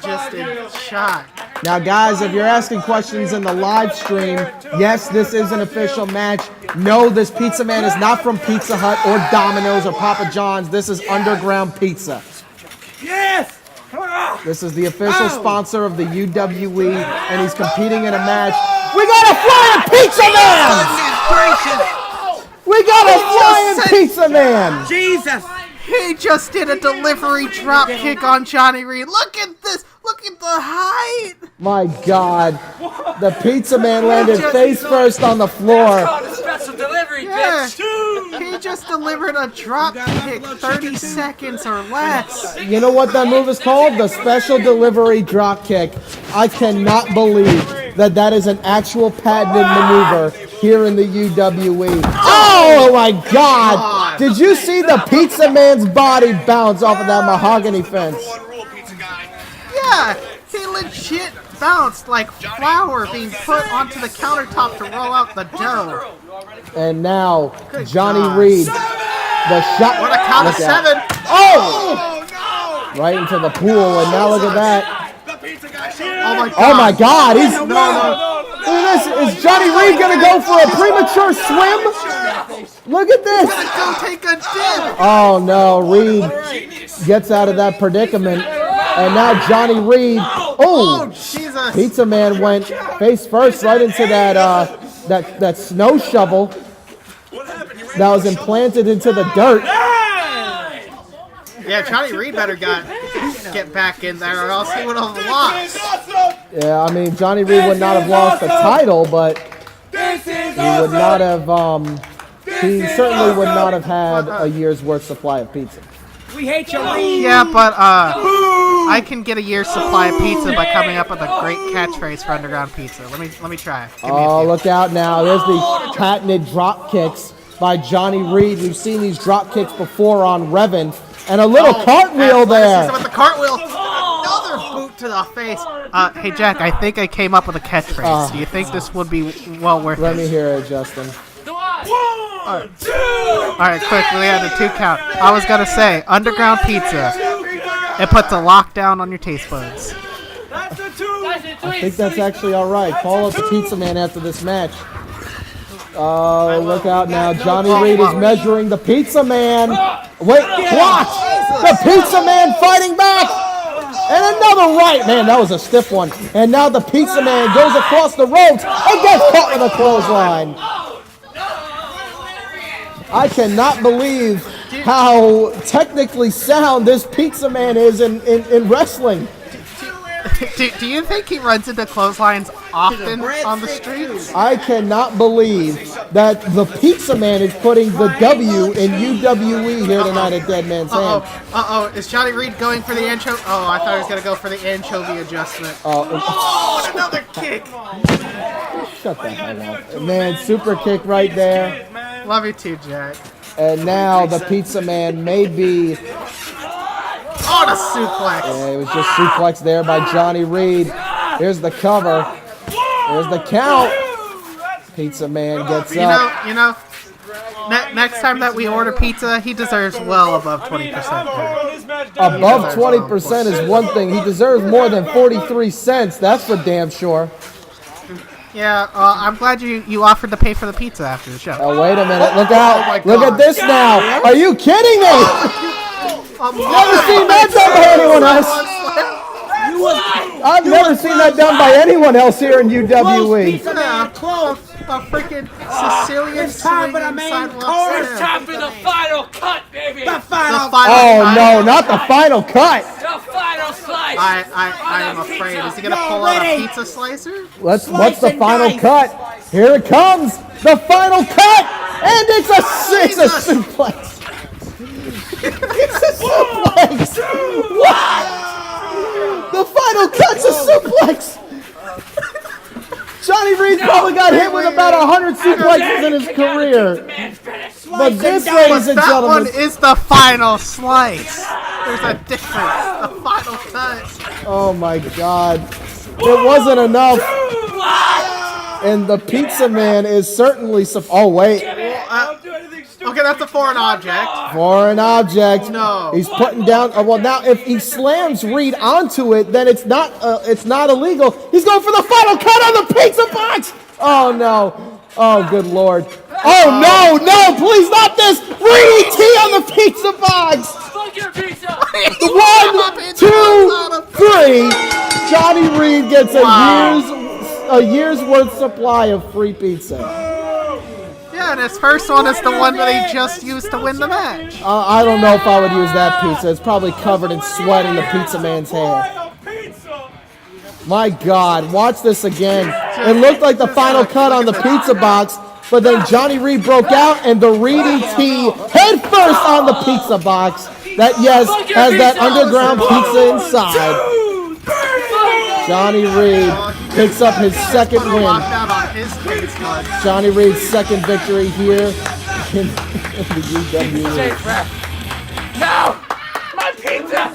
just in shock. Now, guys, if you're asking questions in the live stream, yes, this is an official match. No, this pizza man is not from Pizza Hut or Domino's or Papa John's. This is Underground Pizza. Yes! This is the official sponsor of the UWE, and he's competing in a match. We got a flying pizza man! We got a flying pizza man! Jesus! He just did a delivery drop kick on Johnny Reed. Look at this! Look at the height! My God. The pizza man landed face first on the floor. Special delivery, Yeah, bitch. he just delivered a drop kick 30 seconds or less. You know what that move is called? The special delivery drop kick. I cannot believe that is an actual patented maneuver here in the UWE. Oh my God! Did you see the pizza man's body bounce off of that mahogany fence? Yeah, he legit bounced like flour being put onto the countertop to roll out the dough. And now, Johnny Reed, the shot. What a count of 7. Oh! Right into the pool, and now look at that. Oh my God! He's Look at this. Is Johnny Reed gonna go for a premature swim? Look at this. Go take a dip. Oh no! Reed gets out of that predicament, and now Johnny Reed. Oh! Jesus! Pizza man went face first right into that snow shovel that was implanted into the dirt. Yeah, Johnny Reed better get back in there, or else he would have lost. Yeah, I mean, Johnny Reed would not have lost the title, but he would not have. He certainly would not have had a year's worth supply of pizza. We hate you, Reed. Yeah, but I can get a year's supply of pizza by coming up with a great catchphrase for Underground Pizza. Let me try. Oh, look out now! There's the patented drop kicks by Johnny Reed. We've seen these drop kicks before on Revan. And a little cartwheel there. With the cartwheel, another boot to the face. Hey Jack, I think I came up with a catchphrase. Do you think this would be well worth it? Let me hear it, Justin. All right, quick. We had a 2 count. I was gonna say Underground Pizza. It puts a lockdown on your taste buds. That's a 2 I think that's actually all right. Call up the Pizza Man after this match. Oh, look out now. Johnny Reed is measuring the Pizza Man. Wait, blocked! The Pizza Man fighting back! And another right. Man, that was a stiff one. And now the Pizza Man goes across the ropes and gets caught in a clothesline. I cannot believe how technically sound this Pizza Man is in wrestling. Do you think he runs into clotheslines often on the streets? I cannot believe that the Pizza Man is putting the W in UWE here tonight at Dead Man's Hand. Is Johnny Reed going for the anchovy? Oh, I thought he was going to go for the anchovy adjustment. Oh, another kick! Shut the hell up. Man, super kick right there. Love you too, Jack. And now the Pizza Man may be... Oh, the suplex! Yeah, it was just suplex there by Johnny Reed. Here's the cover. Here's the count. Pizza Man gets up. You know, next time that we order pizza, he deserves well above 20%. Above 20% is one thing. He deserves more than 43 cents. That's for damn sure. Yeah, I'm glad you offered to pay for the pizza after the show. Oh, wait a minute. Look out. Look at this now. Are you kidding me? Never seen that done by anyone else. I've never seen that done by anyone else here in UWE. A freaking Sicilian swing It's time for the final cut, baby. The final Oh no, not the final cut. The final slice. I am afraid. Is he gonna pull out a pizza slicer? What's the final cut? Here it comes. The final cut, and it's a suplex. It's a suplex. What? The final cut's a suplex. Johnny Reed's probably got hit with about 100 suplexes in his career. But this, ladies and That gentlemen, one is the final slice. There's a difference. The final cut. oh my God. It wasn't enough. And the Pizza Man is certainly... Oh, wait. Okay, that's a foreign object. Foreign object. No. He's putting down... well, now, if he slams Reed onto it, then it's not illegal. He's going for the final cut on the pizza box. Oh, no. Oh, good Lord. Oh, no, please not this. Reed T on the pizza box. Fuck your pizza. 1, 2, 3. Johnny Reed gets a year's worth supply of free pizza. Yeah, and his first one is the one that he just used to win the match. I don't know if I would use that pizza. It's probably covered in sweat in the Pizza Man's hair. My God, watch this again. It looked like the final cut on the pizza box, but then Johnny Reed broke out and the Reedy T head first on the pizza box that, yes, has that underground pizza inside. Johnny Reed picks up his second win. Johnny Reed's second victory here in the UWE. No! My pizza!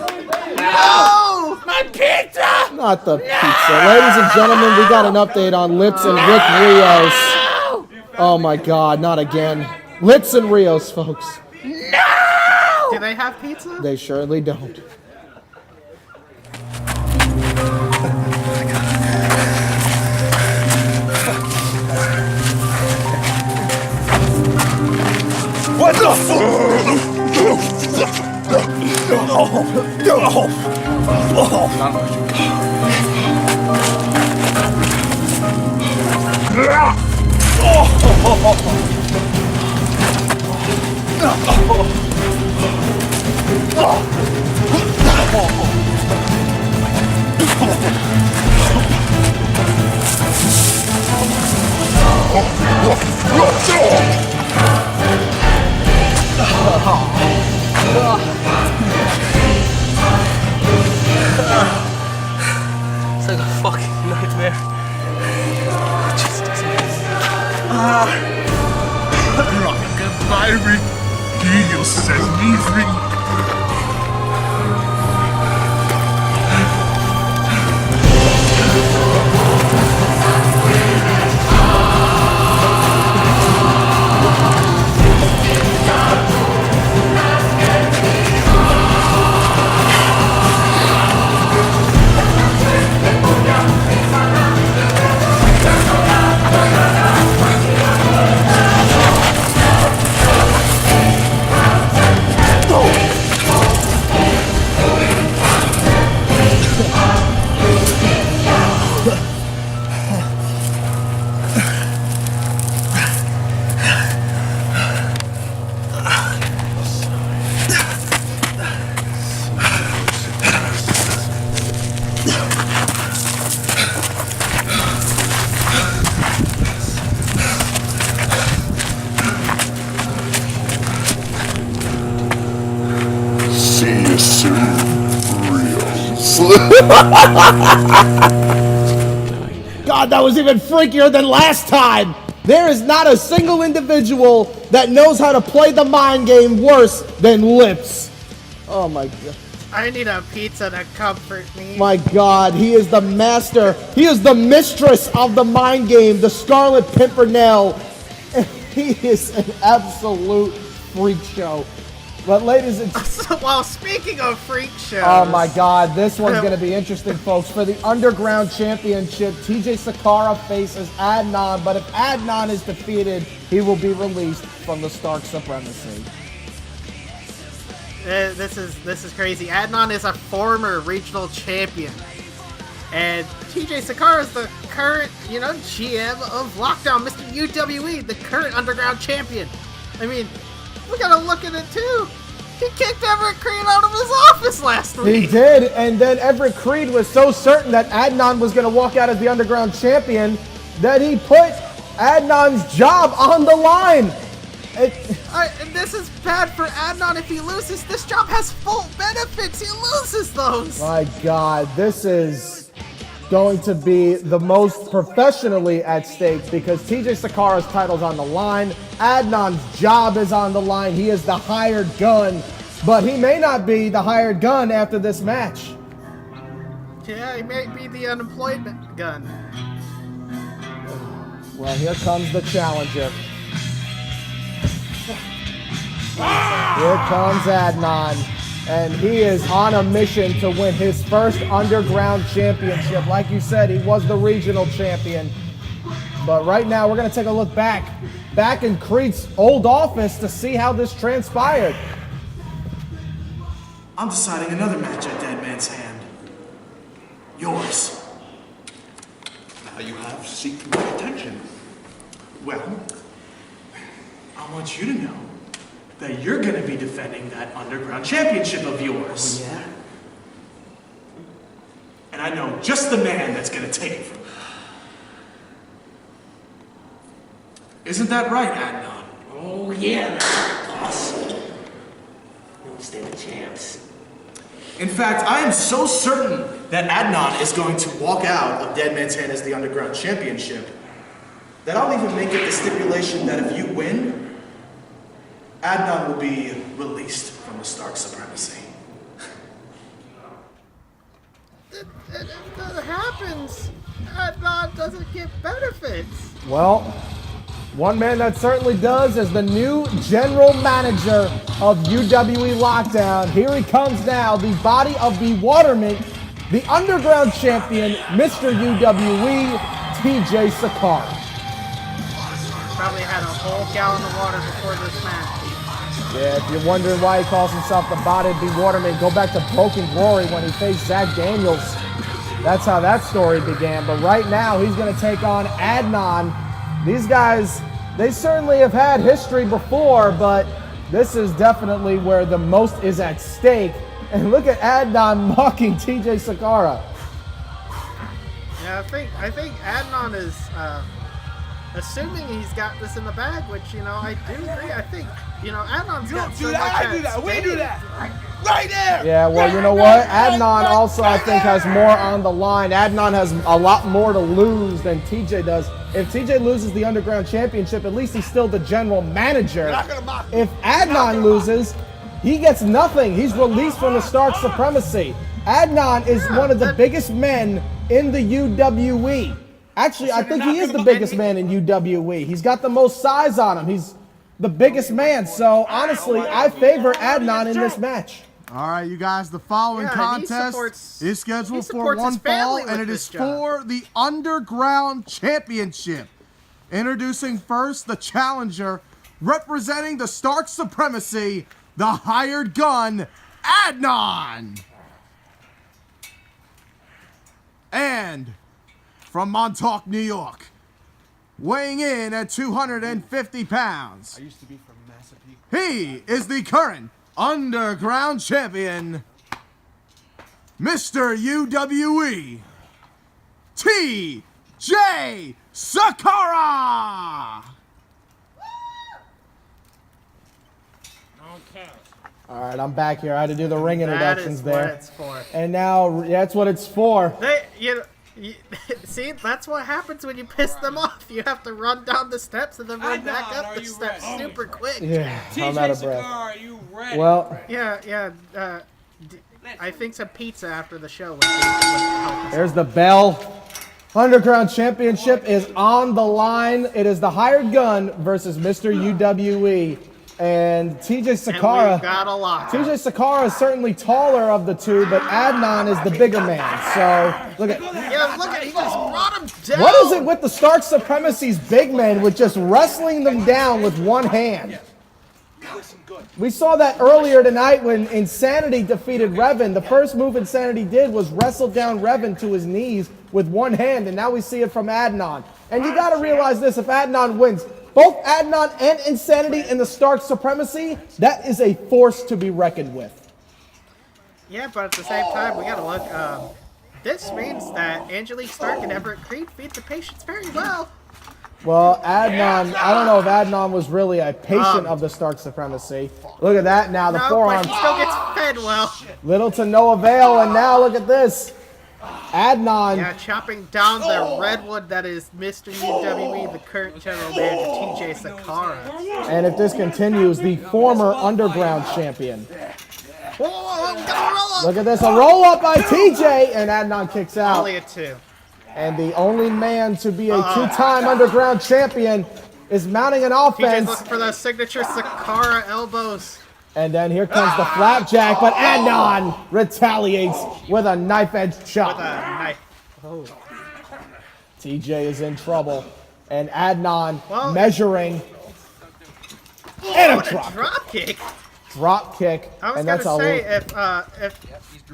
No! My pizza! Not the pizza. Ladies and gentlemen, we got an update on Lips and Rick Rios. Oh my God, not again. Lips and Rios, folks. No! Do they have pizza? They surely don't. What the fuck? It's like a fucking nightmare. It just doesn't. Goodbye, Rick. Dios says me free. God, that was even freakier than last time. There is not a single individual that knows how to play the mind game worse than Lips. Oh my God. I need a pizza to comfort me. My God, he is the master. He is the mistress of the mind game, the Scarlet Pimpernel. He is an absolute freak show. But ladies and well, speaking of freak shows. oh my God, this one's going to be interesting, folks. For the Underground Championship, TJ Sikora faces Adnan, but if Adnan is defeated, he will be released from the Stark Supremacy. This is crazy. Adnan is a former regional champion, and TJ Sikora is the current, GM of Lockdown, Mr. UWE, the current Underground champion. I mean, we gotta look at it too. He kicked Everett Crede out of his office last week. He did, and then Everett Crede was so certain that Adnan was going to walk out as the Underground champion that he put Adnan's job on the line. And this is bad for Adnan if he loses. This job has full benefits. He loses those. My God, this is going to be the most professionally at stake because TJ Sikora's title's on the line. Adnan's job is on the line. He is the hired gun, but he may not be the hired gun after this match. Yeah, he may be the unemployment gun. Well, here comes the challenger. Here comes Adnan, and he is on a mission to win his first Underground Championship. Like you said, he was the regional champion. But right now, we're going to take a look back in Creed's old office to see how this transpired. I'm deciding another match at Dead Man's Hand. Yours. Now you have seeked my attention. Well, I want you to know that you're going to be defending that Underground Championship of yours. Oh, yeah? And I know just the man that's going to take it from you. Isn't that right, Adnan? Oh, yeah, boss. No stand a chance. In fact, I am so certain that Adnan is going to walk out of Dead Man's Hand as the Underground Championship that I'll even make it the stipulation that if you win, Adnan will be released from the Stark Supremacy. If that happens, Adnan doesn't get benefits. Well, one man that certainly does is the new general manager of UWE Lockdown. Here he comes now, the body of bewilderment, the Underground champion, Mr. UWE, TJ Sikora. Probably had a whole gallon of water before this match. Yeah, if you're wondering why he calls himself the body of bewilderment, go back to Broken Glory when he faced Zach Daniels. That's how that story began. But right now, he's going to take on Adnan. These guys, they certainly have had history before, but this is definitely where the most is at stake. And look at Adnan mocking TJ Sikora. Yeah, I think Adnan is assuming he's got this in the bag, which, I do agree. I think, Adnan's got so much at stake. We do that. Right there. Yeah, well, you know what? Adnan also, I think, has more on the line. Adnan has a lot more to lose than TJ does. If TJ loses the Underground Championship, at least he's still the general manager. If Adnan loses, he gets nothing. He's released from the Stark Supremacy. Adnan is one of the biggest men in the UWE. Actually, I think he is the biggest man in UWE. He's got the most size on him. He's the biggest man. So, honestly, I favor Adnan in this match. All right, you guys, the following contest is scheduled for one fall, and it is for the Underground Championship. Introducing first the challenger, representing the Stark Supremacy, the hired gun, Adnan. And from Montauk, New York, weighing in at 250 pounds. I used to be from Massapequa. He is the current Underground Champion, Mr. UWE, TJ Sikora. All right, I'm back here. I had to do the ring introductions there. That is what it's for. And now that's what it's for. See, that's what happens when you piss them off. You have to run down the steps and then run back up the steps super quick. Yeah, I'm out of breath. Are you ready? Well, yeah. I think some pizza after the show would help. There's the bell. Underground Championship is on the line. It is the hired gun versus Mr. UWE. And TJ Sikora. TJ Sikora is certainly taller of the two, but Adnan is the bigger man. So look at he just brought him down. What is it with the Stark Supremacy's big men with just wrestling them down with one hand? We saw that earlier tonight when Insanity defeated Revan. The first move Insanity did was wrestle down Revan to his knees with one hand, and now we see it from Adnan. And you got to realize this: if Adnan wins, both Adnan and Insanity in the Stark Supremacy, that is a force to be reckoned with. Yeah, but at the same time, we got to look. This means that Angelique Stark and Everett Crede feed the patients very well. Well, Adnan, I don't know if Adnan was really a patient of the Stark Supremacy. Look at that now, the forearm. But he still gets fed well. Little to no avail, and now look at this. Adnan. Yeah, chopping down the redwood that is Mr. UWE, the current general manager, TJ Sikora. And if this continues, the former Underground champion. Look at this, a roll up by TJ, and Adnan kicks out. Only a 2. And the only man to be a two-time Underground champion is mounting an offense. TJ's looking for those signature Sikora elbows. And then here comes the flapjack, but Adnan retaliates with a knife-edge chop. With a knife. Oh. TJ is in trouble. And Adnan measuring. And a drop kick. Drop kick. I was gonna say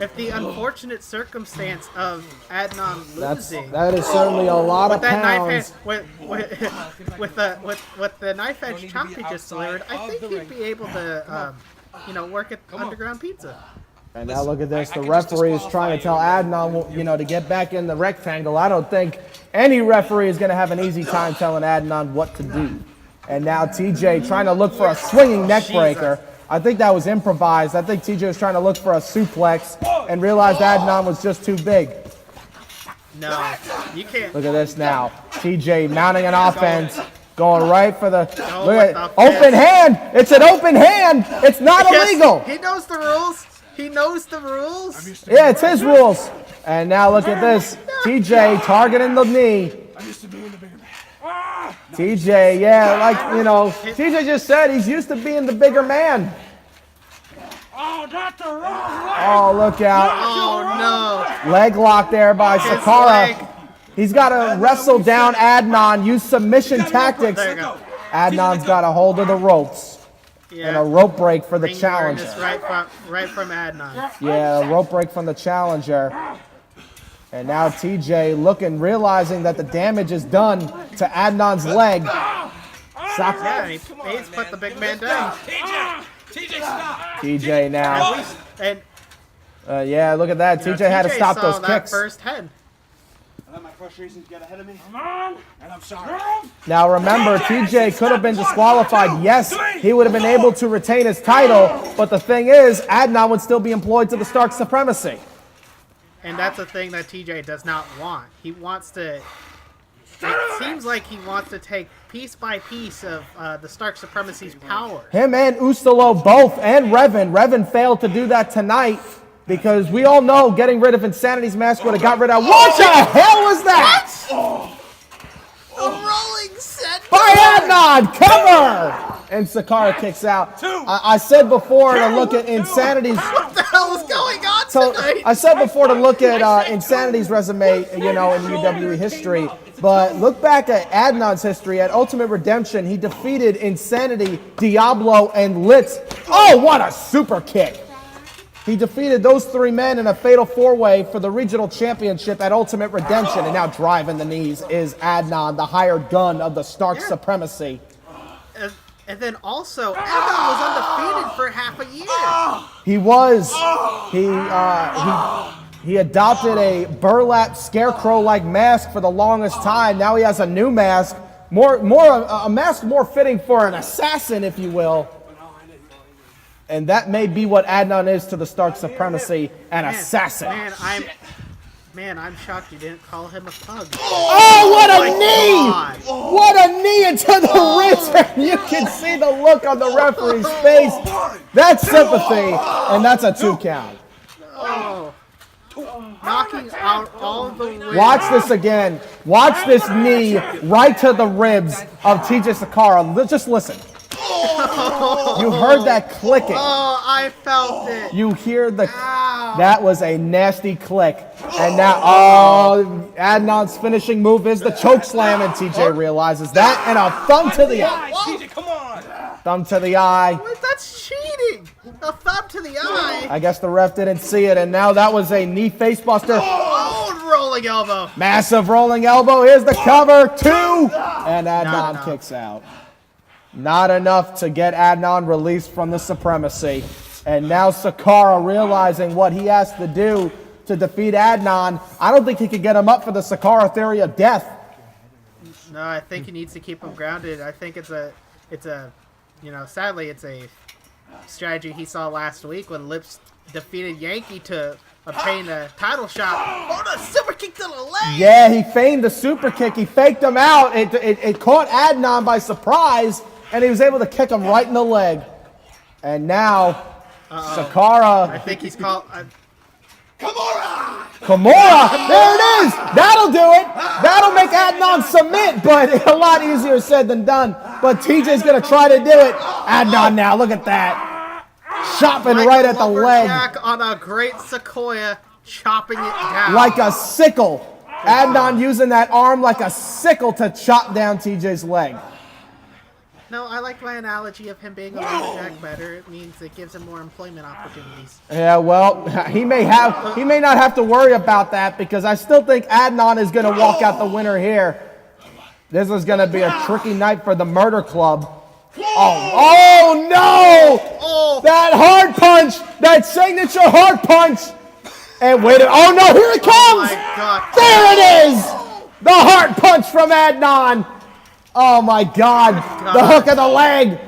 if the unfortunate circumstance of Adnan losing, that is certainly a lot of pounds. With the knife edge chop he just delivered, I think he'd be able to work at Underground Pizza. And now look at this. The referee is trying to tell Adnan, to get back in the rectangle. I don't think any referee is going to have an easy time telling Adnan what to do. And now TJ trying to look for a swinging neck breaker. I think that was improvised. I think TJ was trying to look for a suplex and realized Adnan was just too big. No, you can't. Look at this now. TJ mounting an offense, going right for the look at open hand. It's an open hand. It's not illegal. He knows the rules. He knows the rules. Yeah, it's his rules. And now look at this. TJ targeting the knee. TJ, TJ just said he's used to being the bigger man. Oh, look out. Oh, no. Leg lock there by Sikora. He's got to wrestle down Adnan, use submission tactics. Adnan's got a hold of the ropes. Yeah. And a rope break for the challenger. Right from Adnan. Yeah, a rope break from the challenger. And now TJ realizing that the damage is done to Adnan's leg. Yeah, he's put the big man down. TJ, stop! TJ now. Look at that. TJ had to stop those kicks. First head. I let my frustrations get ahead of me. And I'm sorry. Now remember, TJ could have been disqualified. Yes, he would have been able to retain his title. But the thing is, Adnan would still be employed to the Stark Supremacy. And that's the thing that TJ does not want. He wants to... It seems like he wants to take piece by piece of the Stark Supremacy's power. Him and Ustilo both, and Revan. Revan failed to do that tonight because we all know getting rid of Insanity's mask would have got rid of... What the hell was that? A rolling set by Adnan! Cover! And Sikora kicks out. I said before to look at Insanity's... What the hell is going on tonight? I said before to look at Insanity's resume, in UWE history. But look back at Adnan's history. At Ultimate Redemption, he defeated Insanity, Diablo, and Litz. Oh, what a super kick! He defeated those three men in a fatal four-way for the regional championship at Ultimate Redemption. And now driving the knees is Adnan, the hired gun of the Stark Supremacy. And then also, Adnan was undefeated for half a year. He was. He adopted a burlap scarecrow-like mask for the longest time. Now he has a new mask, a mask more fitting for an assassin, if you will. And that may be what Adnan is to the Stark Supremacy, an assassin. Man, I'm shocked you didn't call him a thug. Oh, what a knee! God. What a knee into the ribs! And you can see the look on the referee's face. That's sympathy, and that's a 2 count. Oh. Knocking out all the way. Watch this again. Watch this knee right to the ribs of TJ Sikora. Just listen. You heard that clicking. Oh, I felt it. You hear the... That was a nasty click. And now, Adnan's finishing move is the choke slam, and TJ realizes that, and a thumb to the eye. TJ, come on. Thumb to the eye. What? That's cheating. A thumb to the eye. I guess the ref didn't see it, and now that was a knee facebuster. Oh, rolling elbow. Massive rolling elbow. Here's the cover. 2. And Adnan kicks out. Not enough to get Adnan released from the Supremacy. And now Sikora realizing what he has to do to defeat Adnan. I don't think he can get him up for the Sikora theory of death. No, I think he needs to keep him grounded. I think it's a, sadly it's a strategy he saw last week when Lips defeated Yankee to obtain a title shot. Oh, the super kick to the leg! Yeah, he feigned the super kick. He faked him out. It caught Adnan by surprise, and he was able to kick him right in the leg. And now, Sikora. I think he's called... Kimura! There it is! That'll do it! That'll make Adnan submit, but a lot easier said than done. But TJ's going to try to do it. Adnan now, look at that. Chopping right at the leg. On a great Sequoia, chopping it down. Like a sickle. Adnan using that arm like a sickle to chop down TJ's leg. No, I like my analogy of him being a lumberjack better. It means it gives him more employment opportunities. Yeah, well, he may not have to worry about that, because I still think Adnan is going to walk out the winner here. This is going to be a tricky night for the Murder Club. Oh no! Oh. That hard punch! That signature hard punch! And wait, oh no, here it comes! Oh my God. There it is! The hard punch from Adnan! Oh my God! The hook of the leg!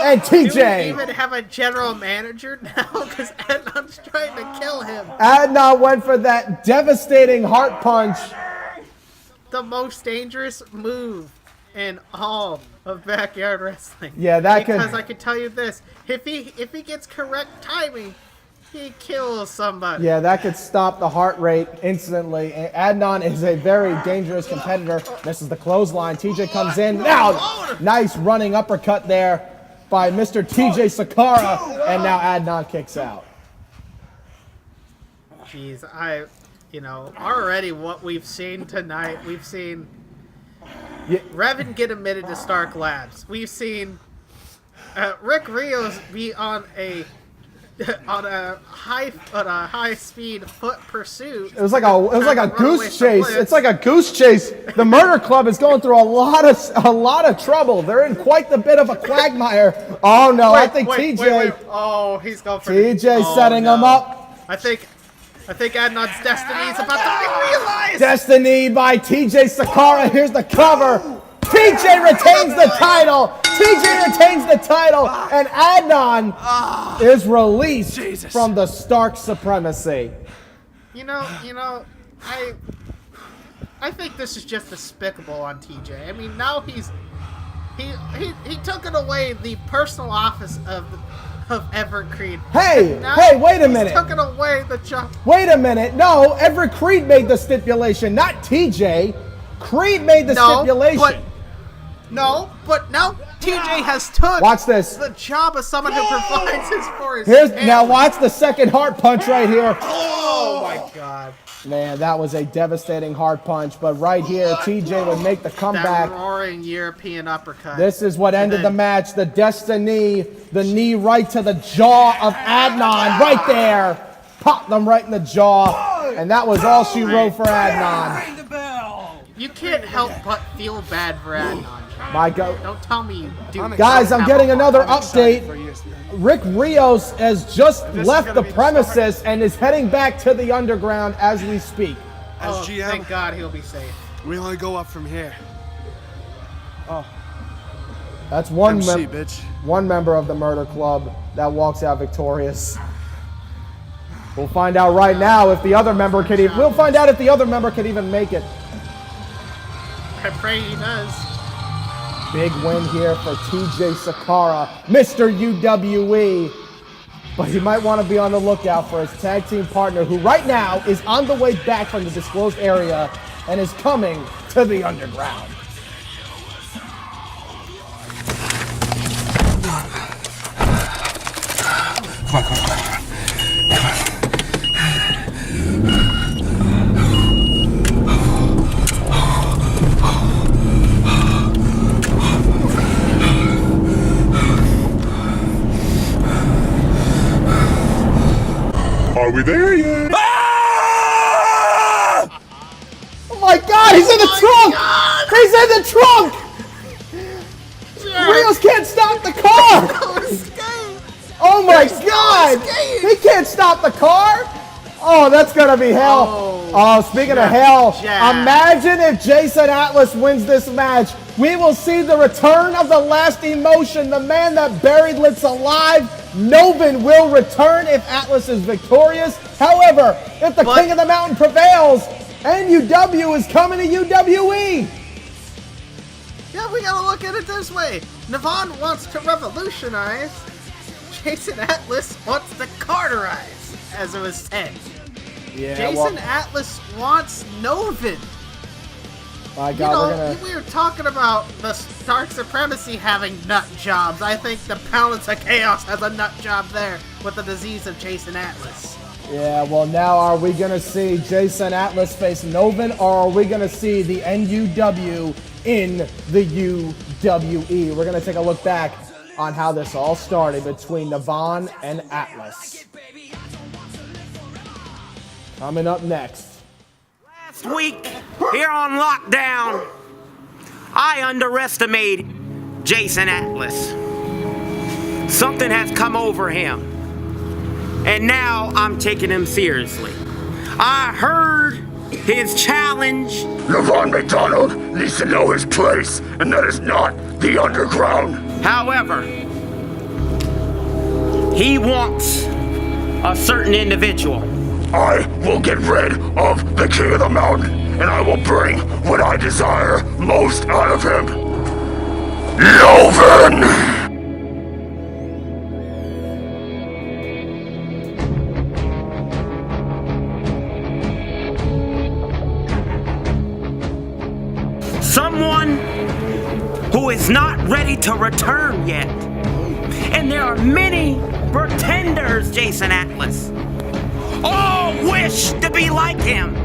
And TJ! Do we even have a general manager now? Because Adnan's trying to kill him. Adnan went for that devastating heart punch. The most dangerous move in all of backyard wrestling. Yeah, because I can tell you this: if he gets correct timing, he kills somebody. Yeah, that could stop the heart rate instantly. Adnan is a very dangerous competitor. This is the clothesline. TJ comes in. Now, nice running uppercut there by Mr. TJ Sikora. And now Adnan kicks out. Jeez, already what we've seen tonight, we've seen Revan get admitted to Stark Labs. We've seen Rick Rios be on a high speed foot pursuit. It was like a goose chase. It's like a goose chase. The Murder Club is going through a lot of trouble. They're in quite the bit of a quagmire. Oh no, I think TJ. Oh, he's going for TJ setting him up. I think Adnan's destiny is about to be realized. Destiny by TJ Sikora. Here's the cover. TJ retains the title. TJ retains the title, and Adnan is released from the Stark Supremacy. I think this is just despicable on TJ. I mean, now he took it away the personal office of Everett Crede. Hey, wait a minute. He took it away the job. Wait a minute. No, Everett Crede made the stipulation, not TJ. Crede made the stipulation. But now TJ has took watch this. The job of someone who provides for his now watch the second heart punch right here. Oh my God. Man, that was a devastating hard punch, but right here, TJ would make the comeback. That roaring European uppercut. This is what ended the match. The Destiny, the knee right to the jaw of Adnan, right there. Popped them right in the jaw, and that was all she wrote for Adnan. You can't help but feel bad for Adnan. My God. Don't tell me you do. Guys, I'm getting another update. Rick Rios has just left the premises and is heading back to the underground as we speak. As GM, thank God he'll be safe. We only go up from here. That's one MC, bitch. one member of the Murder Club that walks out victorious. We'll find out right now if the other member can even. We'll find out if the other member can even make it. I pray he does. Big win here for TJ Sikora, Mr. UWE. But he might want to be on the lookout for his tag team partner, who right now is on the way back from the disclosed area and is coming to the underground. Come on. Are we there yet? Oh my God, he's in the trunk! He's in the trunk! Rios can't stop the car! Oh my God! He can't stop the car! Oh, that's gonna be hell. Oh, speaking of hell, imagine if Jason Atlas wins this match. We will see the return of the last emotion, the man that buried Litz alive. NOVEN will return if Atlas is victorious. However, if the King of the Mountain prevails, NUW is coming to UWE. Yeah, we gotta look at it this way. Nevon wants to revolutionize. Jason Atlas wants to carterize, as it was said. Yeah, Jason Atlas wants NOVEN. My God, we were talking about the Dark Supremacy having nut jobs. I think the Balance of Chaos has a nut job there with the disease of Jason Atlas. Yeah, well now are we going to see Jason Atlas face NOVEN, or are we going to see the NUW in the UWE? We're going to take a look back on how this all started between Nevon and Atlas. Coming up next. Last week, here on lockdown, I underestimated Jason Atlas. Something has come over him, and now I'm taking him seriously. I heard his challenge. Nevon McDonald needs to know his place, and that is not the underground. However, he wants a certain individual. I will get rid of the King of the Mountain, and I will bring what I desire most out of him. NOVEN! Someone who is not ready to return yet. And there are many pretenders, Jason Atlas. All wish to be like him,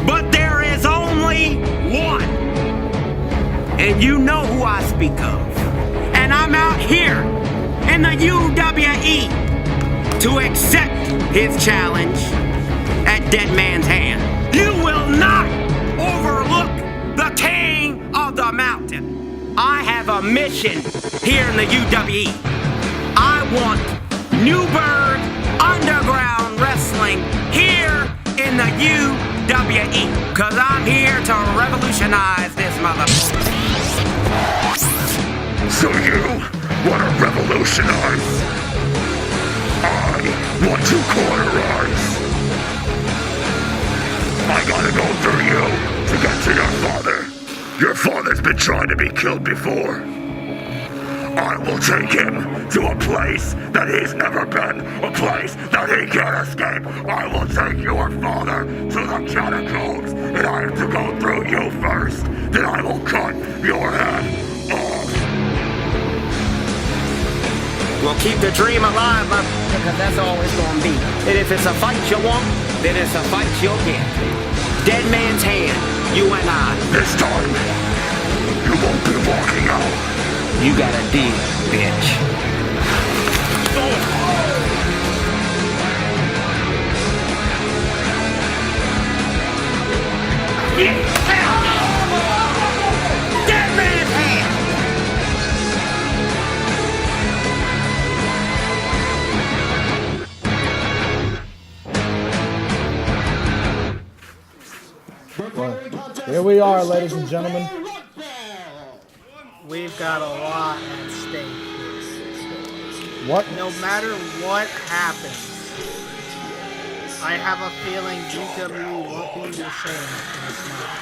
but there is only one. And you know who I speak of. And I'm out here in the UWE to accept his challenge at Dead Man's Hand. You will not overlook the King of the Mountain. I have a mission here in the UWE. I want New Bird Underground Wrestling here in the UWE. Cause I'm here to revolutionize this mother. So you want to revolutionize? I want to cauterize. I gotta go through you to get to your father. Your father's been trying to be killed before. I will take him to a place that he's never been, a place that he can't escape. I will take your father to the catacombs, and I have to go through you first. Then I will cut your head off. We'll keep the dream alive, because that's all it's gonna be. And if it's a fight you want, then it's a fight you'll get. Dead Man's Hand, you and I. This time, you won't be walking out. You got a deal, bitch. Dead Man's Hand! Well, here we are, ladies and gentlemen. we've got a lot at stake here. What? No matter what happens, I have a feeling UWE won't be the same this month.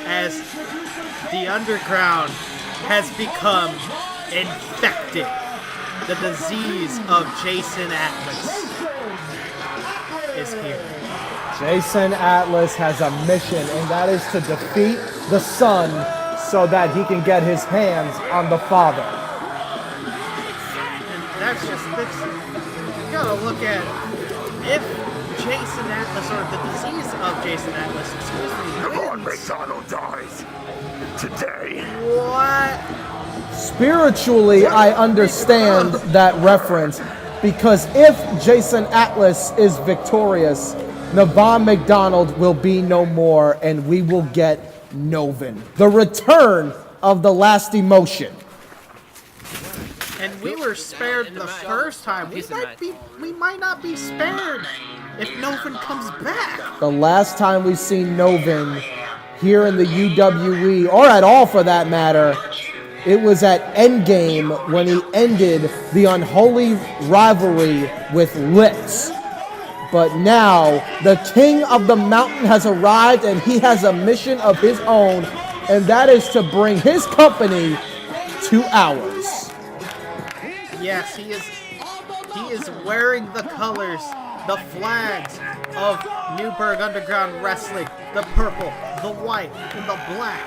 As the underground has become infected. The disease of Jason Atlas is here. Jason Atlas has a mission, and that is to defeat the Son so that he can get his hands on the Father. And that's just, you gotta look at if Jason Atlas, or the disease of Jason Atlas, Nevon McDonald dies today. What? Spiritually, I understand that reference, because if Jason Atlas is victorious, Nevon McDonald will be no more, and we will get NOVEN, the return of the last emotion. And we were spared the first time. We might not be spared if NOVEN comes back. The last time we've seen NOVEN here in the UWE, or at all for that matter, it was at Endgame when he ended the unholy rivalry with Lips. But now, the King of the Mountain has arrived, and he has a mission of his own, and that is to bring his company to ours. Yes, he is wearing the colors, the flags of Newburgh Underground Wrestling, the purple, the white, and the black.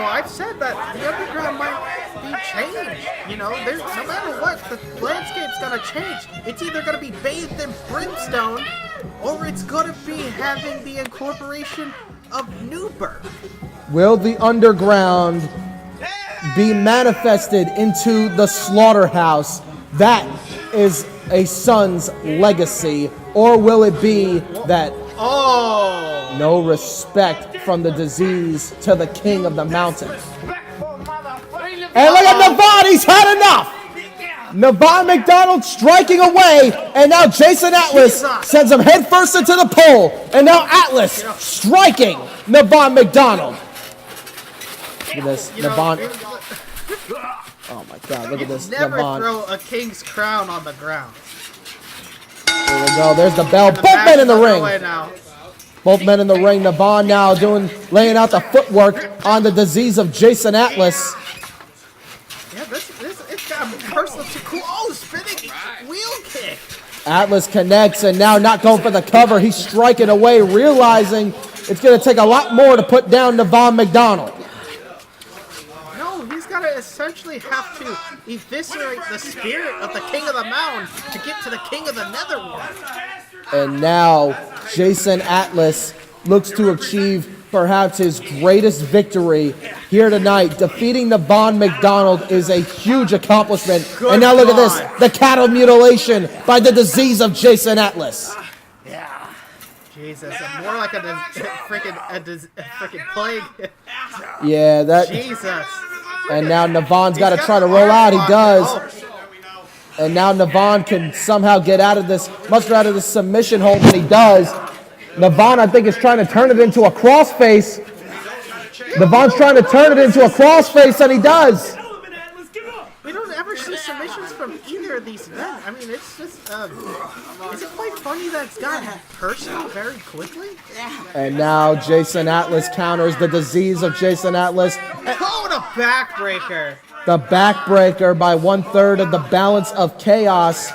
I've said that the underground might be changed. No matter what, the landscape's gonna change. It's either gonna be bathed in brimstone, or it's gonna be having the incorporation of Newburgh. Will the underground be manifested into the slaughterhouse? That is a son's legacy. Or will it be that no respect from the disease to the King of the Mountain? And look at Nevon, he's had enough! Nevon McDonald striking away, and now Jason Atlas sends him headfirst into the pole, and now Atlas striking Nevon McDonald. Look at this, Nevon. Oh my God, look at this, Never Nevon. throw a king's crown on the ground. There we go, there's the bell. Both men in the ring. Both men in the ring. Nevon now laying out the footwork on the disease of Jason Atlas. Yeah, it's got a personal too cool. Oh, spinning wheel kick. Atlas connects, and now not going for the cover. He's striking away, realizing it's going to take a lot more to put down Nevon McDonald. No, he's got to essentially have to eviscerate the spirit of the King of the Mountain to get to the King of the Netherworld. And now Jason Atlas looks to achieve perhaps his greatest victory here tonight. Defeating Nevon McDonald is a huge accomplishment. And now look at this, the cattle mutilation by the disease of Jason Atlas. Jesus, more like a freaking plague. Yeah, that. Jesus. And now Nevon's got to try to roll out. He does. And now Nevon can somehow get out of this, muster out of this submission hold, and he does. Nevon, I think, is trying to turn it into a crossface. Nevon's trying to turn it into a crossface, and he does. We don't ever see submissions from either of these men. I mean, it's just, is it quite funny that it's gotten personal very quickly? And now Jason Atlas counters the disease of Jason Atlas. Oh, the backbreaker. The backbreaker by 1/3 of the balance of chaos.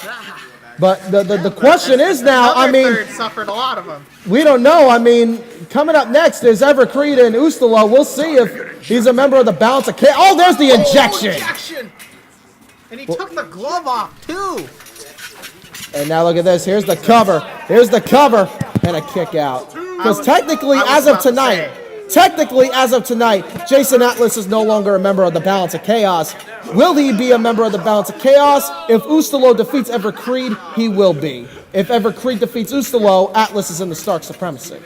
But the question is now, I mean, third suffered a lot of them. We don't know. I mean, coming up next is Everett Crede and Ustilo. We'll see if he's a member of the balance of chaos. Oh, there's the injection. And he took the glove off, too. And now look at this. Here's the cover. Here's the cover. And a kick out. Because technically, as of tonight, Jason Atlas is no longer a member of the Balance of Chaos. Will he be a member of the Balance of Chaos? If Ustilo defeats Everett Crede, he will be. If Everett Crede defeats Ustilo, Atlas is in the Stark Supremacy.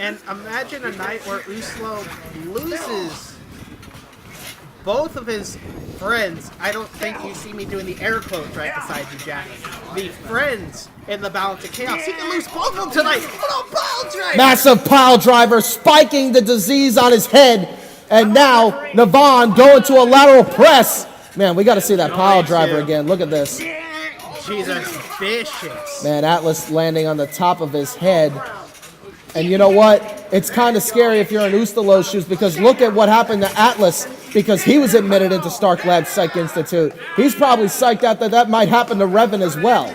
And imagine a night where Ustilo loses both of his friends. I don't think you see me doing the air quotes right beside you, Jack. The friends in the Balance of Chaos. He can lose both of them tonight. What a pile driver! Massive pile driver spiking the disease on his head. And now Nevon going to a lateral press. Man, we got to see that pile driver again. Look at this. Jesus, vicious. Man, Atlas landing on the top of his head. And you know what? It's kind of scary if you're in Ustilo's shoes, because look at what happened to Atlas, because he was admitted into Stark Labs Psych Institute. He's probably psyched out that that might happen to Revan as well.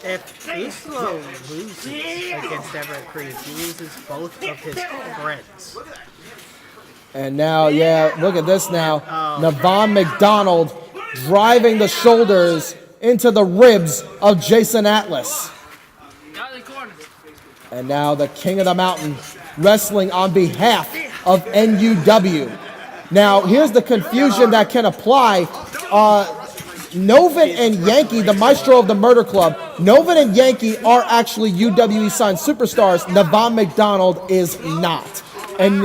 If Ustilo loses against Everett Crede, he loses both of his friends. And now, yeah, look at this now. Nevon McDonald driving the shoulders into the ribs of Jason Atlas. And now the King of the Mountain wrestling on behalf of NUW. Now, here's the confusion that can apply. Noven and Yankee, the maestro of the Murder Club, Noven and Yankee are actually UWE signed superstars. Nevon McDonald is not. And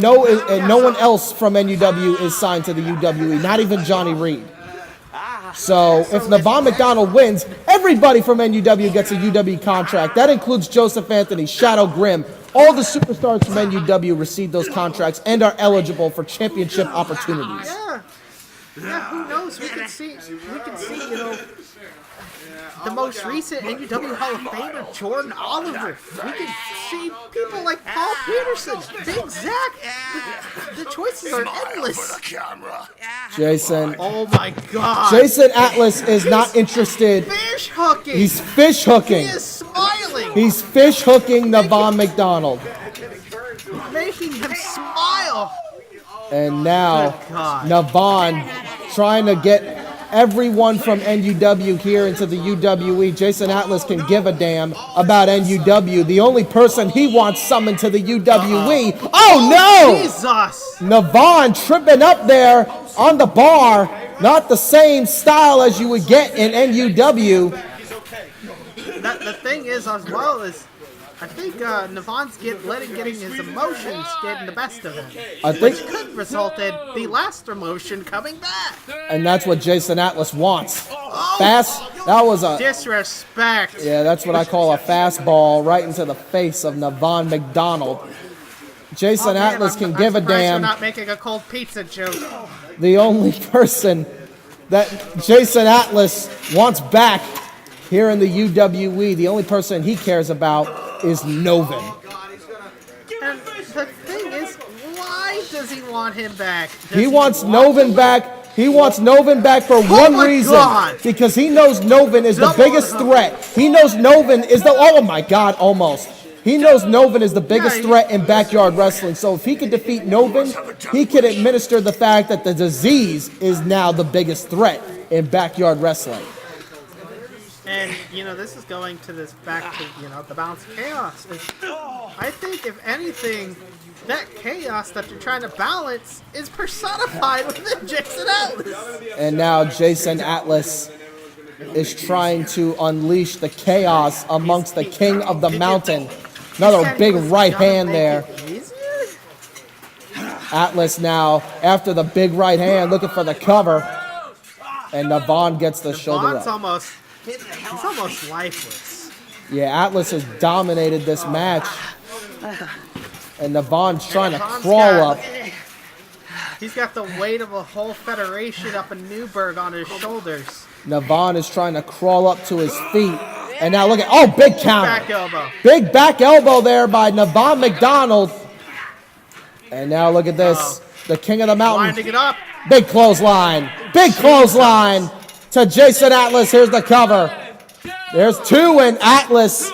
no one else from NUW is signed to the UWE, not even Johnny Reed. So if Nevon McDonald wins, everybody from NUW gets a UWE contract. That includes Joseph Anthony, Shadow Grimm. All the superstars from NUW receive those contracts and are eligible for championship opportunities. Yeah, who knows? We can see, you know, the most recent NUW Hall of Famer, Jordan Oliver. We can see people like Paul Peterson, Big Zach. The choices are endless. Jason. Oh my God. Jason Atlas is not interested. Fish hooking. He's fish hooking. He is smiling. He's fish hooking Nevon McDonald. Making him smile. And now Nevon trying to get everyone from NUW here into the UWE. Jason Atlas can give a damn about NUW. The only person he wants summoned to the UWE. Oh no! Jesus! Nevon tripping up there on the bar. Not the same style as you would get in NUW. The thing is, as well, is I think Nevon's getting his emotions getting the best of him. Which could result in the last emotion coming back. And that's what Jason Atlas wants. Fast. That was a disrespect. Yeah, that's what I call a fastball right into the face of Nevon McDonald. Jason Atlas can give a damn. We're not making a cold pizza joke. The only person that Jason Atlas wants back here in the UWE, the only person he cares about is Noven. And the thing is, why does he want him back? He wants Noven back. He wants Noven back for one reason. Because he knows Noven is the biggest threat. He knows Noven is the, oh my God, almost. He knows Noven is the biggest threat in backyard wrestling. So if he can defeat Noven, he can administer the fact that the disease is now the biggest threat in backyard wrestling. And, you know, this is going to this back to, you know, the balance of chaos. I think, if anything, that chaos that you're trying to balance is personified within Jason Atlas. And now Jason Atlas is trying to unleash the chaos amongst the King of the Mountain. Another big right hand there. Atlas now, after the big right hand, looking for the cover. And Nevon gets the shoulder up. He's almost lifeless. Yeah, Atlas has dominated this match. And Nevon's trying to crawl up. He's got the weight of a whole federation up in Newburgh on his shoulders. Nevon is trying to crawl up to his feet. And now look at, oh, big counter. Back elbow. Big back elbow there by Nevon McDonald. And now look at this. The King of the Mountain. Winding it up. Big clothesline. Big clothesline to Jason Atlas. Here's the cover. There's two, and Atlas.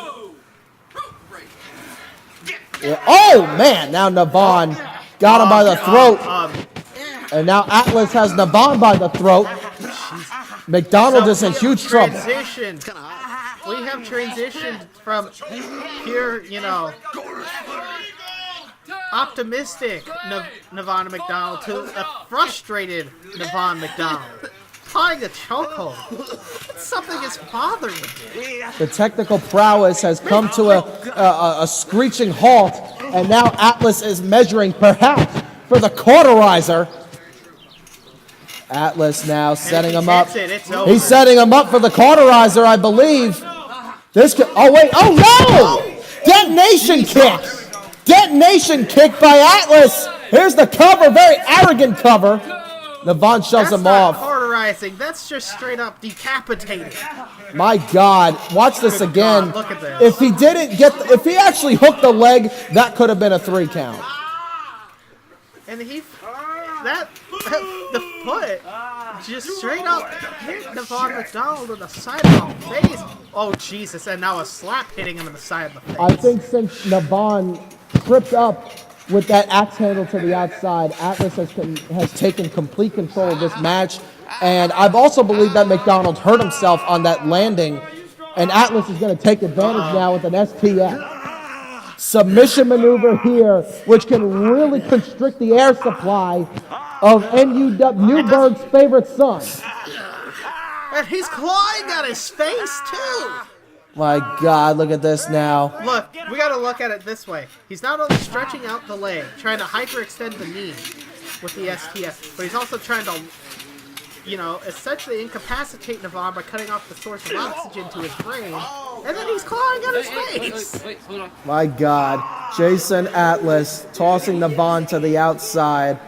Yeah. Oh, man. Now Nevon got him by the throat. And now Atlas has Nevon by the throat. McDonald is in huge trouble. We have transitioned from pure, you know, optimistic Nevon McDonald to a frustrated Nevon McDonald. Tying a chokehold. Something his father would do. The technical prowess has come to a screeching halt, and now Atlas is measuring, perhaps, for the cauterizer. Atlas now setting him up. He's setting him up for the cauterizer, I believe. This could, oh wait, oh no! Detonation kick. Detonation kick by Atlas. Here's the cover, very arrogant cover. Nevon shoves him off. Cauterizing. That's just straight up decapitating. My God, watch this again. God, look at this. If he didn't get, if he actually hooked the leg, that could have been a 3 count. And the foot just straight up hit Nevon McDonald in the side of the face. Oh Jesus! And now a slap hitting him in the side of the face. I think since Nevon tripped up with that axe handle to the outside, Atlas has taken complete control of this match. And I've also believed that McDonald hurt himself on that landing. And Atlas is going to take advantage now with an STF. Submission maneuver here, which can really constrict the air supply of Newberg's favorite son. And he's clawing at his face too. My God, look at this now. Look, we gotta look at it this way. He's not only stretching out the leg, trying to hyperextend the knee with the STF, but he's also trying to, you know, essentially incapacitate Nevon by cutting off the source of oxygen to his brain, and then he's clawing at his face. Wait, hold on. My God, Jason Atlas tossing Nevon to the outside.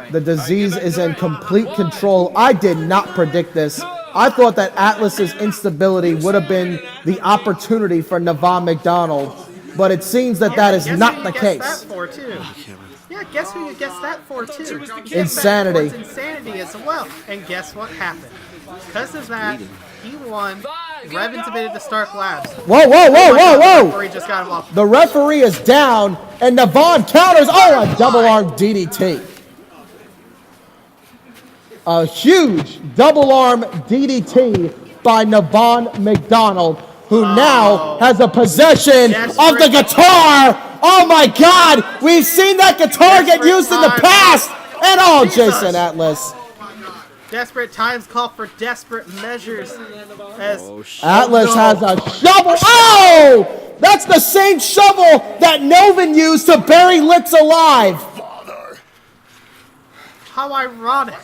The disease is in complete control. I did not predict this. I thought that Atlas's instability would have been the opportunity for Nevon McDonald, but it seems that that is not the case. Yeah, guess who you guessed that for too? Insanity. Insanity as well. And guess what happened? Because of that, he won. Revan submitted to Stark Labs. Whoa, whoa, whoa, whoa, whoa! The referee just got him off. The referee is down, and Nevon counters. Oh, a double arm DDT. A huge double arm DDT by Nevon McDonald, who now has a possession of the guitar. Oh my God, we've seen that guitar get used in the past. And oh, Jason Atlas. Desperate times call for desperate measures. As Atlas has a shovel. Oh! That's the same shovel that NOVEN used to bury Litz alive. How ironic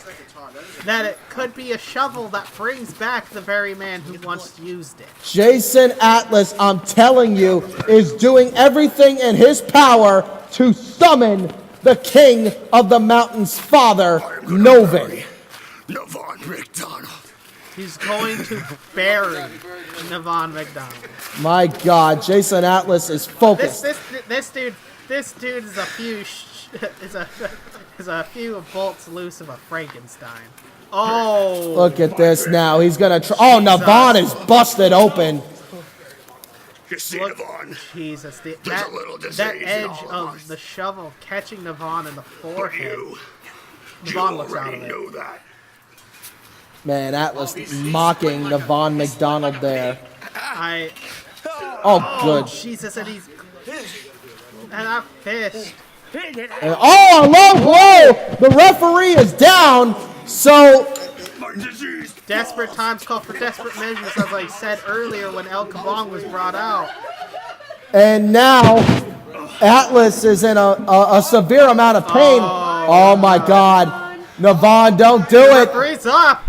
that it could be a shovel that brings back the very man who once used it. Jason Atlas, I'm telling you, is doing everything in his power to summon the king of the mountain's father, NOVEN. Nevon McDonald. He's going to bury Nevon McDonald. My God, Jason Atlas is focused. This dude is a few is a few bolts loose of a Frankenstein. Oh! Look at this now. He's gonna try. Oh, Nevon is busted open. You see, Nevon? Jesus, that edge of the shovel catching Nevon in the forehead. Nevon looks out of it. Man, Atlas mocking Nevon McDonald there. Oh, good. Jesus, and I'm pissed. Oh, a low blow! The referee is down, so... Desperate times call for desperate measures, as I said earlier when El Kabong was brought out. And now, Atlas is in a severe amount of pain. Oh my God. Nevon, don't do it. The referee's up.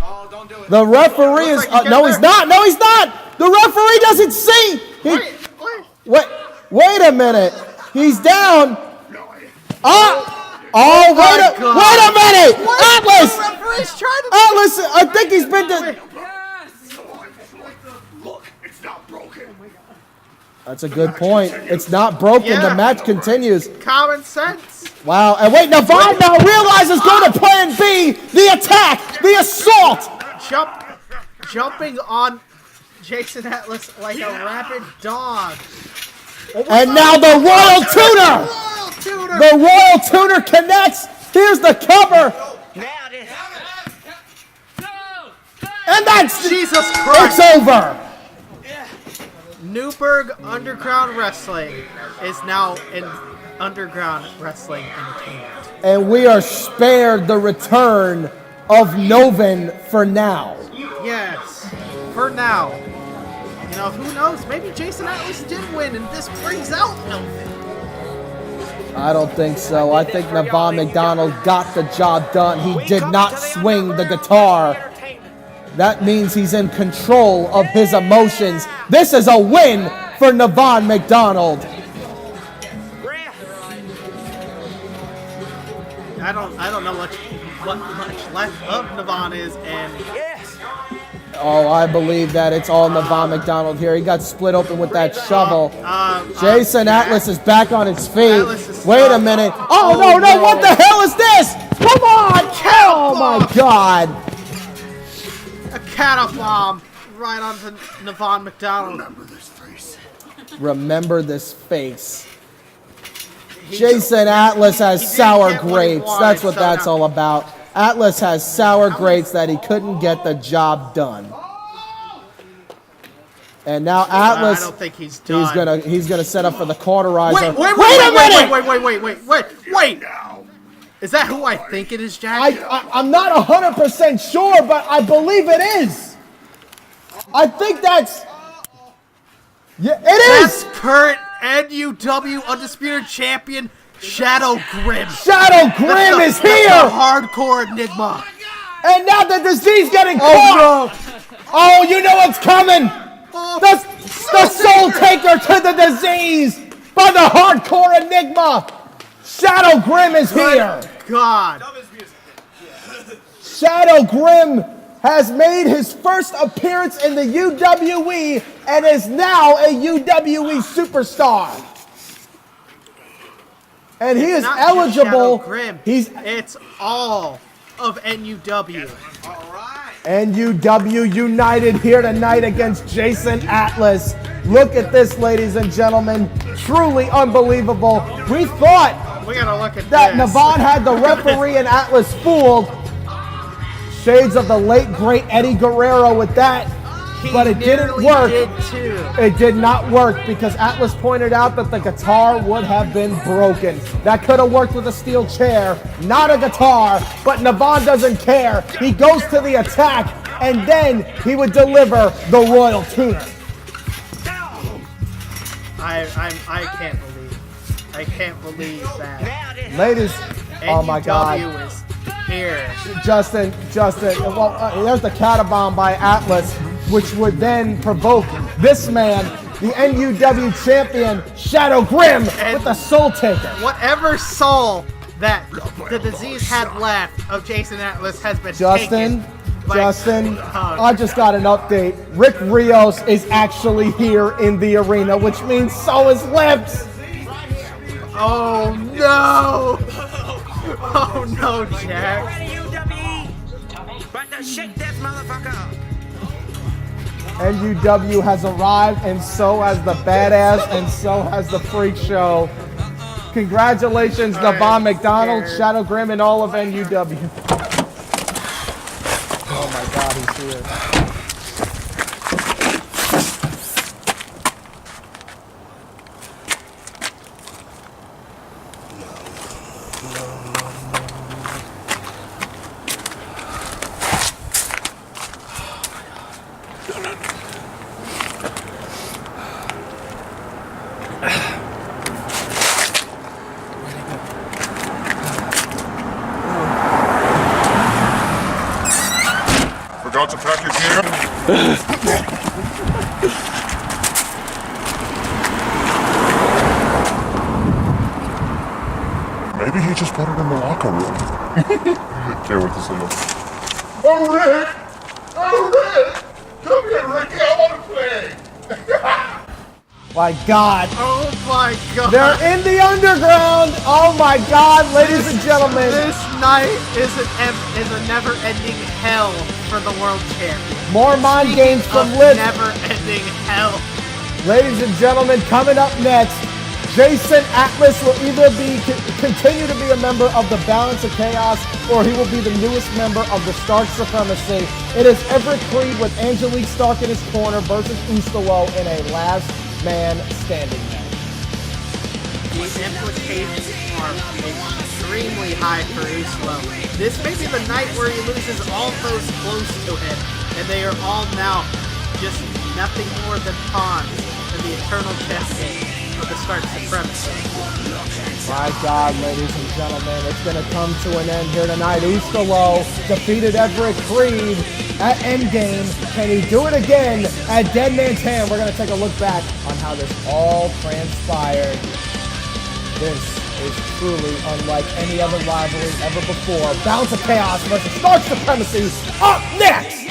The referee is... no, he's not. No, he's not. The referee doesn't see. Wait a minute. He's down. Wait a minute! Atlas! Atlas, I think he's been to... Look, it's not broken. That's a good point. It's not broken. The match continues. Common sense. Wow. And wait, Nevon now realizes go to plan B. The attack. The assault. Jumping on Jason Atlas like a rabid dog. And now the Royal Tuner. The Royal Tuner connects. Here's the cover. And that's... Jesus Christ. It's over. Newberg Underground Wrestling is now in Underground Wrestling Entertainment. And we are spared the return of NOVEN for now. Yes, for now. You know, who knows? Maybe Jason Atlas did win and this brings out NOVEN. I don't think so. I think Nevon McDonald got the job done. He did not swing the guitar. That means he's in control of his emotions. This is a win for Nevon McDonald. I don't know what much left of Nevon is, and Oh, I believe that it's all Nevon McDonald here. He got split open with that shovel. Jason Atlas is back on his feet. Wait a minute. Oh, no, what the hell is this? Come on, oh my God. A catapult right onto Nevon McDonald. Remember this face. Jason Atlas has sour grapes. That's what that's all about. Atlas has sour grapes that he couldn't get the job done. And now Atlas, I don't think he's done. he's gonna set up for the cauterizer. Wait! Is that who I think it is, Jack? I'm not 100% sure, but I believe it is. I think that's. Yeah, it is. That's current NUW Undisputed Champion Shadow Grim. Shadow Grim is here. The hardcore enigma. And now the disease getting caught. Oh, you know what's coming. The soul taker to the disease by the hardcore enigma. Shadow Grim is here. God. Shadow Grim has made his first appearance in the UWE and is now a UWE superstar. And he is eligible. It's all of NUW. NUW United here tonight against Jason Atlas. Look at this, ladies and gentlemen. Truly unbelievable. We thought we gotta look at that this. Nevon had the referee and Atlas fooled. Shades of the late, great Eddie Guerrero with that. But it didn't work. It did not work because Atlas pointed out that the guitar would have been broken. That could have worked with a steel chair, not a guitar, but Nevon doesn't care. He goes to the attack, and then he would deliver the royal tuner. I can't believe that. Ladies, oh my God. NUW is here. Justin, well, there's the catabomb by Atlas, which would then provoke this man, the NUW champion, Shadow Grim, with the soul taker. Whatever soul that the disease had left of Jason Atlas has been taken. Justin, I just got an update. Rick Rios is actually here in the arena, which means so is Lips. Oh no! Oh no, Jack. NUW has arrived, and so has the Badass, and so has the Freak Show. Congratulations, Nevon McDonald, Shadow Grim, and all of NUW. Oh my God, he's here. Forgot to pack his gear. Maybe he just put it in the locker room. Here with us in the. Oh, Rick! Oh, Rick! Come here, Ricky! I want to play! My God. Oh my God. They're in the underground. Oh my God, ladies and gentlemen. This night is a never-ending hell for the world champion. More mind games from Liz. Never-ending hell. Ladies and gentlemen, coming up next, Jason Atlas will either continue to be a member of the Balance of Chaos, or he will be the newest member of the Stark Supremacy. It is Everett Crede with Angelique Stark in his corner versus Ustilo in a last man standing match. The implications are extremely high for Ustilo. This may be the night where he loses all those close to him, and they are all now just nothing more than pawns in the eternal chess game of the Stark Supremacy. My God, ladies and gentlemen, it's going to come to an end here tonight. Ustilo defeated Everett Crede at Endgame. Can he do it again at Dead Man's Hand? We're going to take a look back on how this all transpired. This is truly unlike any other rivalry ever before. Balance of Chaos versus Stark Supremacy up next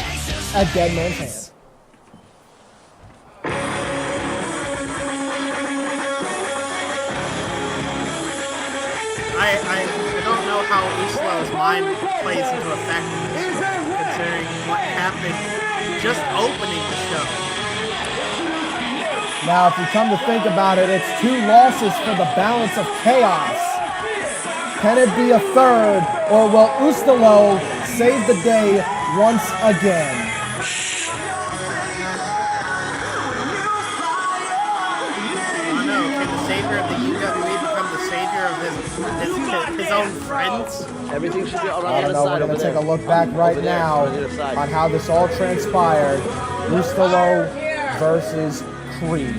at Dead Man's Hand. I don't know how Ustilo's mind plays into effect considering what happened just opening the show. Now, if you come to think about it, it's 2 losses for the Balance of Chaos. Can it be a third, or will Ustilo save the day once again? I don't know, can the savior of the UWE become the savior of his own friends? Everything should be all I don't know, we're going to take a look back right now on how this all transpired. Ustilo versus Crede.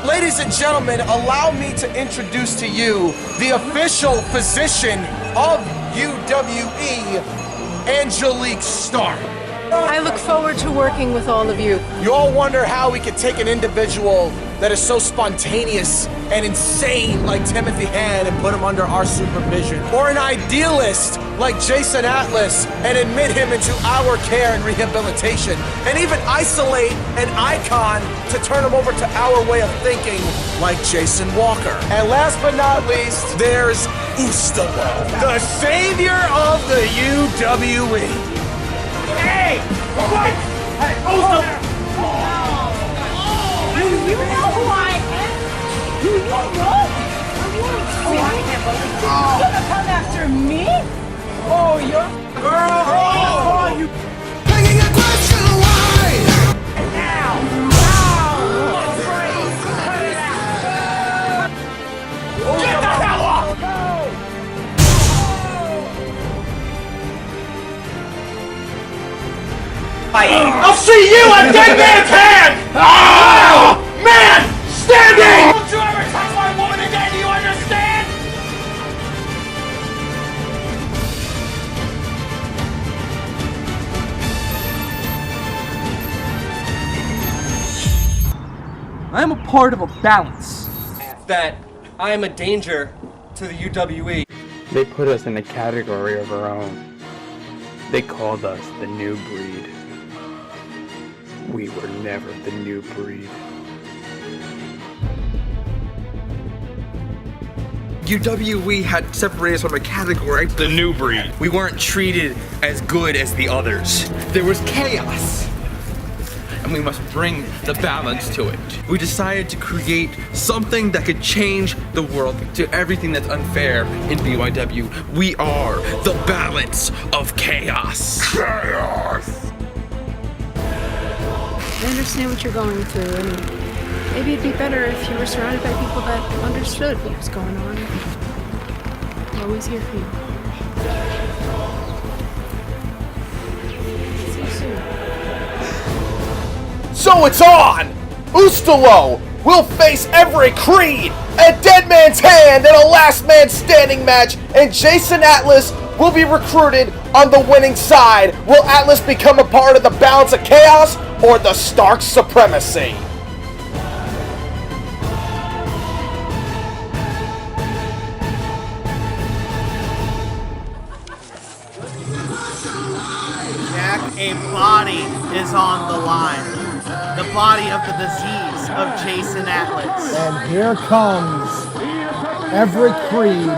Ladies and gentlemen, allow me to introduce to you the official physician of UWE, Angelique Stark. I look forward to working with all of you. You all wonder how we could take an individual that is so spontaneous and insane like Timothy Hand and put him under our supervision, or an idealist like Jason Atlas and admit him into our care and rehabilitation, and even isolate an icon to turn him over to our way of thinking like Jason Walker. And last but not least, there's Ustilo, the savior of the UWE. Hey! What? Hey, Ustilo! Do you know who I am? Do you know? Oh, I can't believe it. You're gonna come after me? Oh, you're... Girl! Oh, you... Begging a question why? Now! Get the hell off! I'll see you at Dead Man's Hand! Oh! Man! Standing! Don't you ever touch my woman again, do you understand? I am a part of a balance. That I am a danger to the UWE. They put us in a category of our own. They called us the new breed. We were never the new breed. UWE had separated us from a category. The new breed. We weren't treated as good as the others. There was chaos. And we must bring the balance to it. We decided to create something that could change the world to everything that's unfair in BYW. We are the balance of chaos. Chaos! I understand what you're going through, and maybe it'd be better if you were surrounded by people that understood what was going on. I'm always here for you. See you soon. So it's on! Ustilo will face Everett Crede at Dead Man's Hand in a last man standing match, and Jason Atlas will be recruited on the winning side. Will Atlas become a part of the Balance of Chaos or the Stark Supremacy? Jack, a body is on the line. The body of the disease of Jason Atlas. And here comes Everett Crede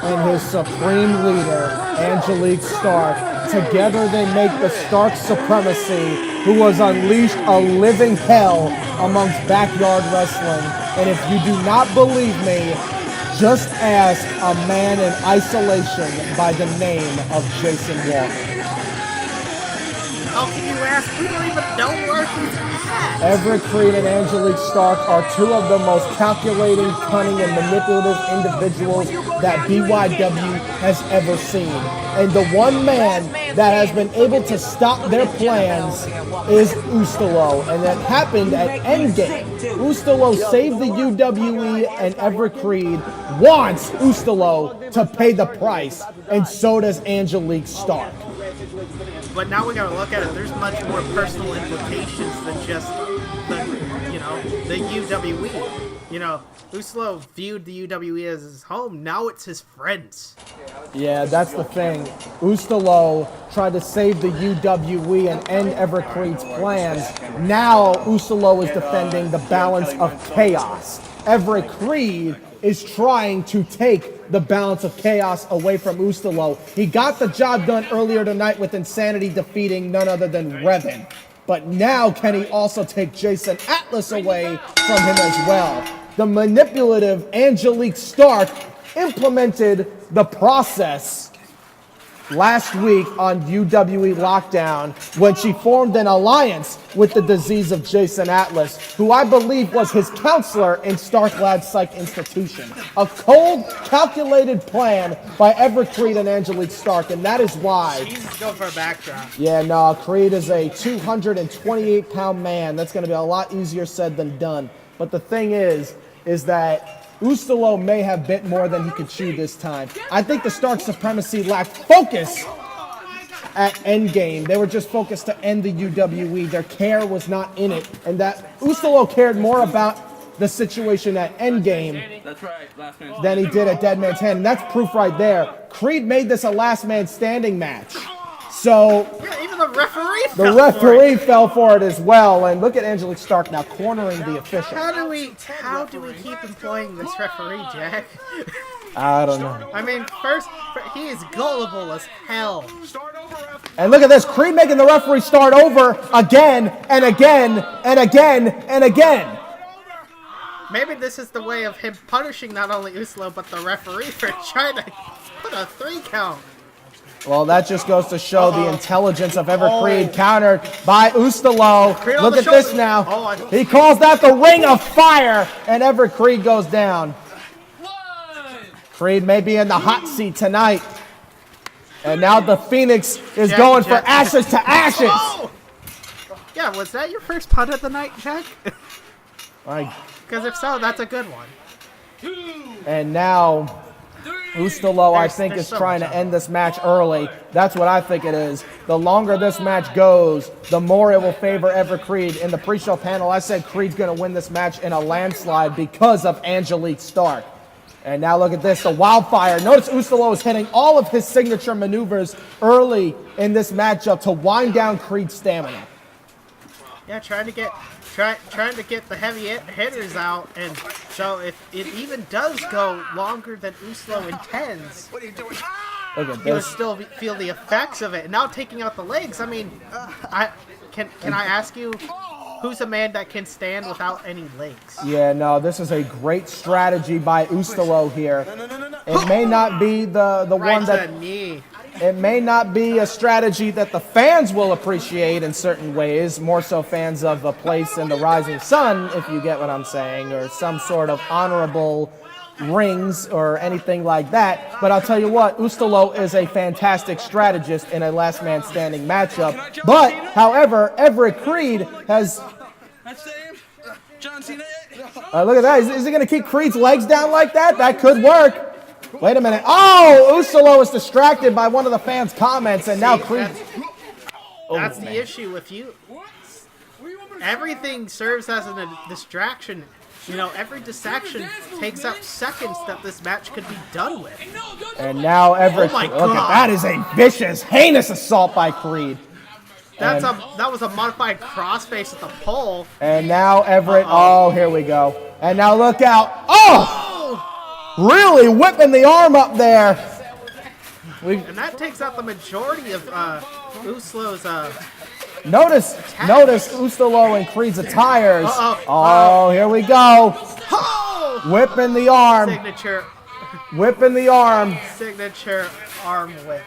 and his supreme leader, Angelique Stark. Together they make the Stark Supremacy, who has unleashed a living hell amongst backyard wrestling. And if you do not believe me, just ask a man in isolation by the name of Jason Walker. How can you ask? We don't even know where he's Everett Crede and Angelique Stark are two of the most calculating, cunning, and manipulative individuals that BYW has ever seen. And the one man that has been able to stop their plans is Ustilo. And that happened at Endgame. Ustilo saved the UWE, and Everett Crede wants Ustilo to pay the price. And so does Angelique Stark. But now we gotta look at it. There's much more personal implications than just the UWE. Ustilo viewed the UWE as his home. Now it's his friends. Yeah, that's the thing. Ustilo tried to save the UWE and end Everett Crede's plans. Now Ustilo is defending the balance of chaos. Everett Crede is trying to take the balance of chaos away from Ustilo. He got the job done earlier tonight with Insanity defeating none other than Revan. But now can he also take Jason Atlas away from him as well? The manipulative Angelique Stark implemented the process last week on UWE Lockdown when she formed an alliance with the disease of Jason Atlas, who I believe was his counselor in Stark Lad Psych Institution. A cold, calculated plan by Everett Crede and Angelique Stark, and that is why... Jesus, go for a backdrop. Yeah, no, Crede is a 228-pound man. That's going to be a lot easier said than done. But the thing is that Ustilo may have bit more than he could chew this time. I think the Stark supremacy lacked focus at Endgame. They were just focused to end the UWE. Their care was not in it. And that Ustilo cared more about the situation at Endgame than he did at Dead Man's Hand. And that's proof right there. Crede made this a last man standing match. So yeah, even the referee fell for it as well. And look at Angelique Stark now cornering the official. How do we keep employing this referee, Jack? I don't know. I mean, first, he is gullible as hell. And look at this, Crede making the referee start over again and again and again and again. Maybe this is the way of him punishing not only Ustilo but the referee for trying to put a 3 count. Well, that just goes to show the intelligence of Everett Crede, countered by Ustilo. Look at this now. He calls that the Ring of Fire, and Everett Crede goes down. Crede may be in the hot seat tonight. And now the Phoenix is going for ashes to ashes. Oh! Yeah, was that your first putt of the night, Jack? Because if so, that's a good one. And now Ustilo, I think, is trying to end this match early. That's what I think it is. The longer this match goes, the more it will favor Everett Crede. In the pre-show panel, I said Creed's going to win this match in a landslide because of Angelique Stark. And now look at this, the wildfire. Notice Ustilo is hitting all of his signature maneuvers early in this matchup to wind down Creed's stamina. Yeah, trying to get the heavy hitters out, and so if it even does go longer than Ustilo intends, Look at he will this. still feel the effects of it. And now taking out the legs, I mean, can I ask you, who's a man that can stand without any legs? Yeah, no, this is a great strategy by Ustilo here. It may not be the one that... It may not be a strategy that the fans will appreciate in certain ways, more so fans of A Place in the Rising Sun, if you get what I'm saying, or some sort of honorable rings or anything like that. But I'll tell you what, Ustilo is a fantastic strategist in a last man standing matchup. But, however, Everett Crede has... look at that. Is he going to keep Creed's legs down like that? That could work. Wait a minute. Oh, Ustilo is distracted by one of the fans' comments, and now Crede... That's the issue with you. Everything serves as a distraction. You know, every distraction takes up seconds that this match could be done with. And now Everett... Oh my look God. at that is a vicious, heinous assault by Crede. That was a modified crossface at the pole. And now Everett... Oh, here we go. And now look out. Oh! Really whipping the arm up there. And that takes out the majority of Ustilo's Notice Ustilo and Creed's attires. Oh, here we go. Whipping the arm. Signature. Whipping the arm. Signature arm whip.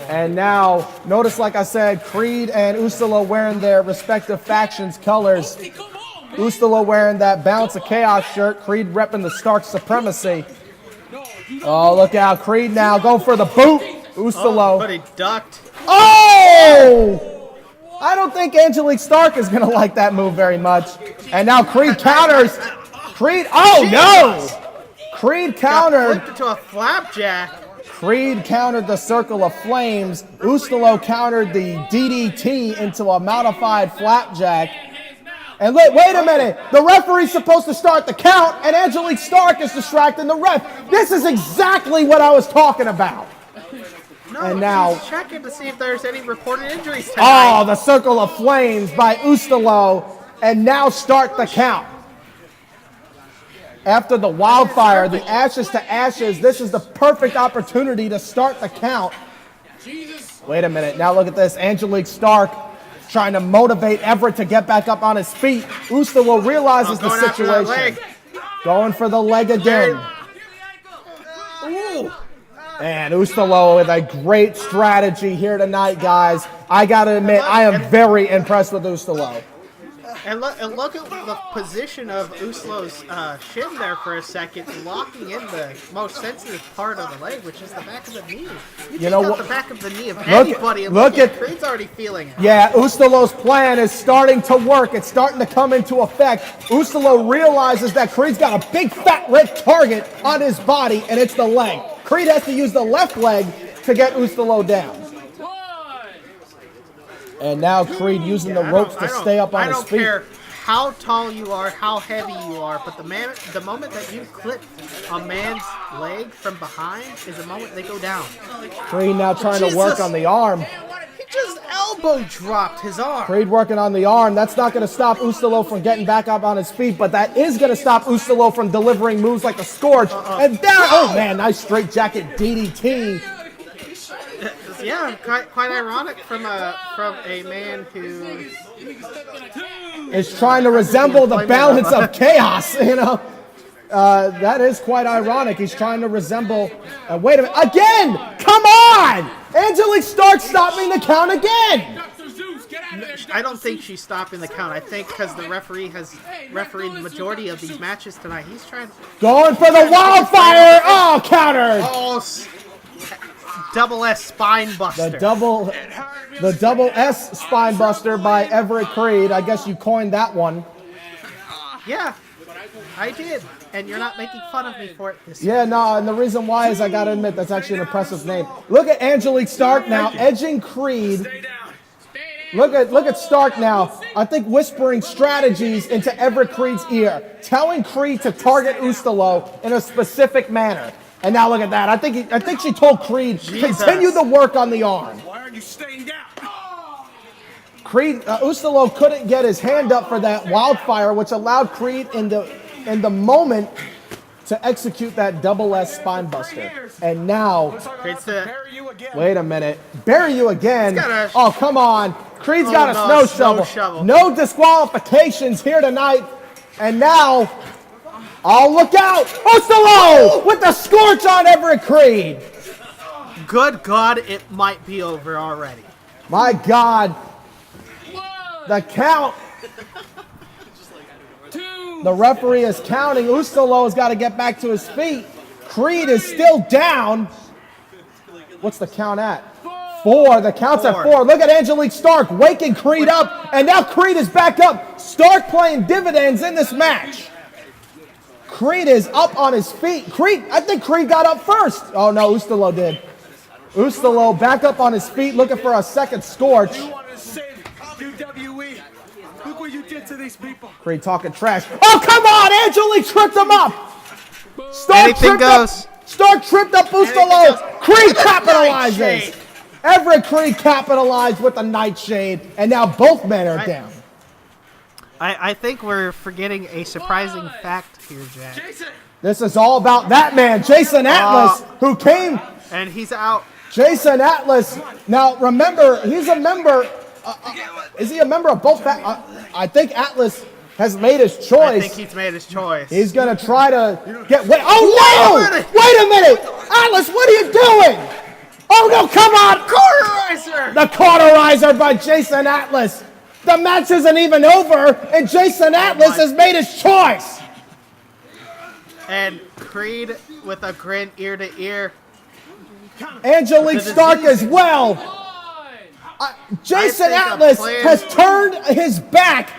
And now, notice like I said, Crede and Ustilo wearing their respective factions' colors. Ustilo wearing that Balance of Chaos shirt, Crede repping the Stark Supremacy. Oh, look out, Crede now going for the boot. Ustilo. But he ducked. Oh! I don't think Angelique Stark is going to like that move very much. And now Crede counters. Crede, oh no! Crede countered. Flipped into a flapjack. Crede countered the Circle of Flames. Ustilo countered the DDT into a modified flapjack. And wait a minute. The referee's supposed to start the count, and Angelique Stark is distracting the ref. This is exactly what I was talking about. No, and now he's checking to see if there's any reported injuries tonight. Oh, the Circle of Flames by Ustilo, and now start the count. After the wildfire, the ashes to ashes, this is the perfect opportunity to start the count. Wait a minute. Now look at this. Angelique Stark trying to motivate Everett to get back up on his feet. Ustilo realizes the situation. Going for the leg again. Ooh. And Ustilo with a great strategy here tonight, guys. I got to admit, I am very impressed with Ustilo. And look at the position of Ustilo's shin there for a second, locking in the most sensitive part of the leg, which is the back of the knee. You know what? The back of the knee of anybody. Look at Creed's already feeling it. Yeah, Ustilo's plan is starting to work. It's starting to come into effect. Ustilo realizes that Creed's got a big fat red target on his body, and it's the leg. Crede has to use the left leg to get Ustilo down. And now Crede using the ropes to stay up on his feet. I don't care how tall you are, how heavy you are, but the moment that you clip a man's leg from behind is the moment they go down. Crede now trying to work on the arm. He just elbow dropped his arm. Crede working on the arm. That's not going to stop Ustilo from getting back up on his feet, but that is going to stop Ustilo from delivering moves like the Scourge. And there, oh man, nice straight jacket DDT. Yeah, quite ironic from a man who is trying to resemble the Balance of Chaos, you know. That is quite ironic. He's trying to resemble. Wait a minute. Again! Come on! Angelique Stark stopping the count again! I don't think she's stopping the count. I think because the referee has refereed the majority of these matches tonight. He's trying. Going for the wildfire! Oh, countered! Oh, double S spine buster. The double S spine buster by Everett Crede. I guess you coined that one. Yeah, I did. And you're not making fun of me for it this year. Yeah, no, and the reason why is I gotta admit that's actually an impressive name. Look at Angelique Stark now, edging Crede. Look at Stark now. I think whispering strategies into Everett Crede's ear, telling Crede to target Ustilo in a specific manner. And now look at that. I think she told Crede, continue the work on the arm. Why aren't you staying down? Crede, Ustilo couldn't get his hand up for that wildfire, which allowed Crede in the moment to execute that double S spine buster. And now, wait a minute, bury you again. Oh, come on. Creed's got a snow shovel. No disqualifications here tonight. And now, oh, look out! Ustilo with the scorch on Everett Crede. Good God, it might be over already. My God. The count. The referee is counting. Ustilo's got to get back to his feet. Crede is still down. What's the count at? 4. The count's at 4. Look at Angelique Stark waking Crede up. And now Crede is back up. Stark playing dividends in this match. Crede is up on his feet. I think Crede got up first. Oh no, Ustilo did. Ustilo back up on his feet looking for a second scorch. You want to save UWE? Look what you did to these people. Crede talking trash. Oh, come on! Angelique tripped him up! Stark tripped up Ustilo. Crede capitalizes. Everett Crede capitalized with the Nightshade, and now both men are down. I think we're forgetting a surprising fact here, Jack. This is all about that man, Jason Atlas, who came. And he's out. Jason Atlas. Now, remember, he's a member. Is he a member of both? I think Atlas has made his choice. I think he's made his choice. He's going to try to get. Oh, no! Wait a minute! Atlas, what are you doing? Oh no, come on! Cauterizer! The cauterizer by Jason Atlas. The match isn't even over, and Jason Atlas has made his choice. And Crede with a grin ear to ear. Angelique Stark as well. Jason Atlas has turned his back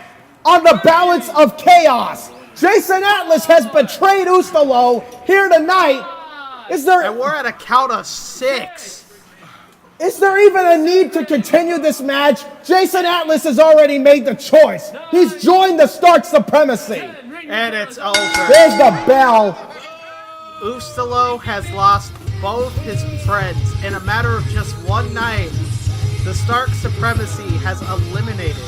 on the balance of chaos. Jason Atlas has betrayed Ustilo here tonight. And we're at a count of 6. Is there even a need to continue this match? Jason Atlas has already made the choice. He's joined the Stark Supremacy. And it's over. There's the bell. Ustilo has lost both his friends in a matter of just one night. The Stark Supremacy has eliminated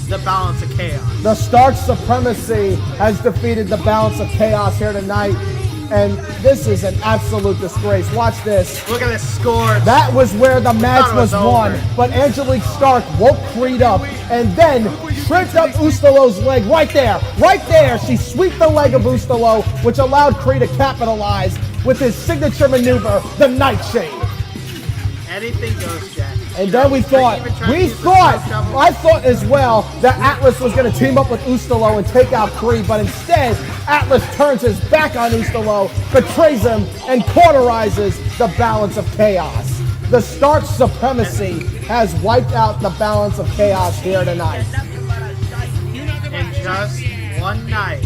the balance of chaos. The Stark Supremacy has defeated the balance of chaos here tonight. And this is an absolute disgrace. Watch this. Look at this score. That was where the match was won. But Angelique Stark woke Crede up and then tripped up Ustilo's leg right there. Right there. She swept the leg of Ustilo, which allowed Crede to capitalize with his signature maneuver, the Nightshade. Anything goes, Jack. And then I thought as well that Atlas was going to team up with Ustilo and take out Crede, but instead, Atlas turns his back on Ustilo, betrays him, and cauterizes the balance of chaos. The Stark Supremacy has wiped out the balance of chaos here tonight. In just one night,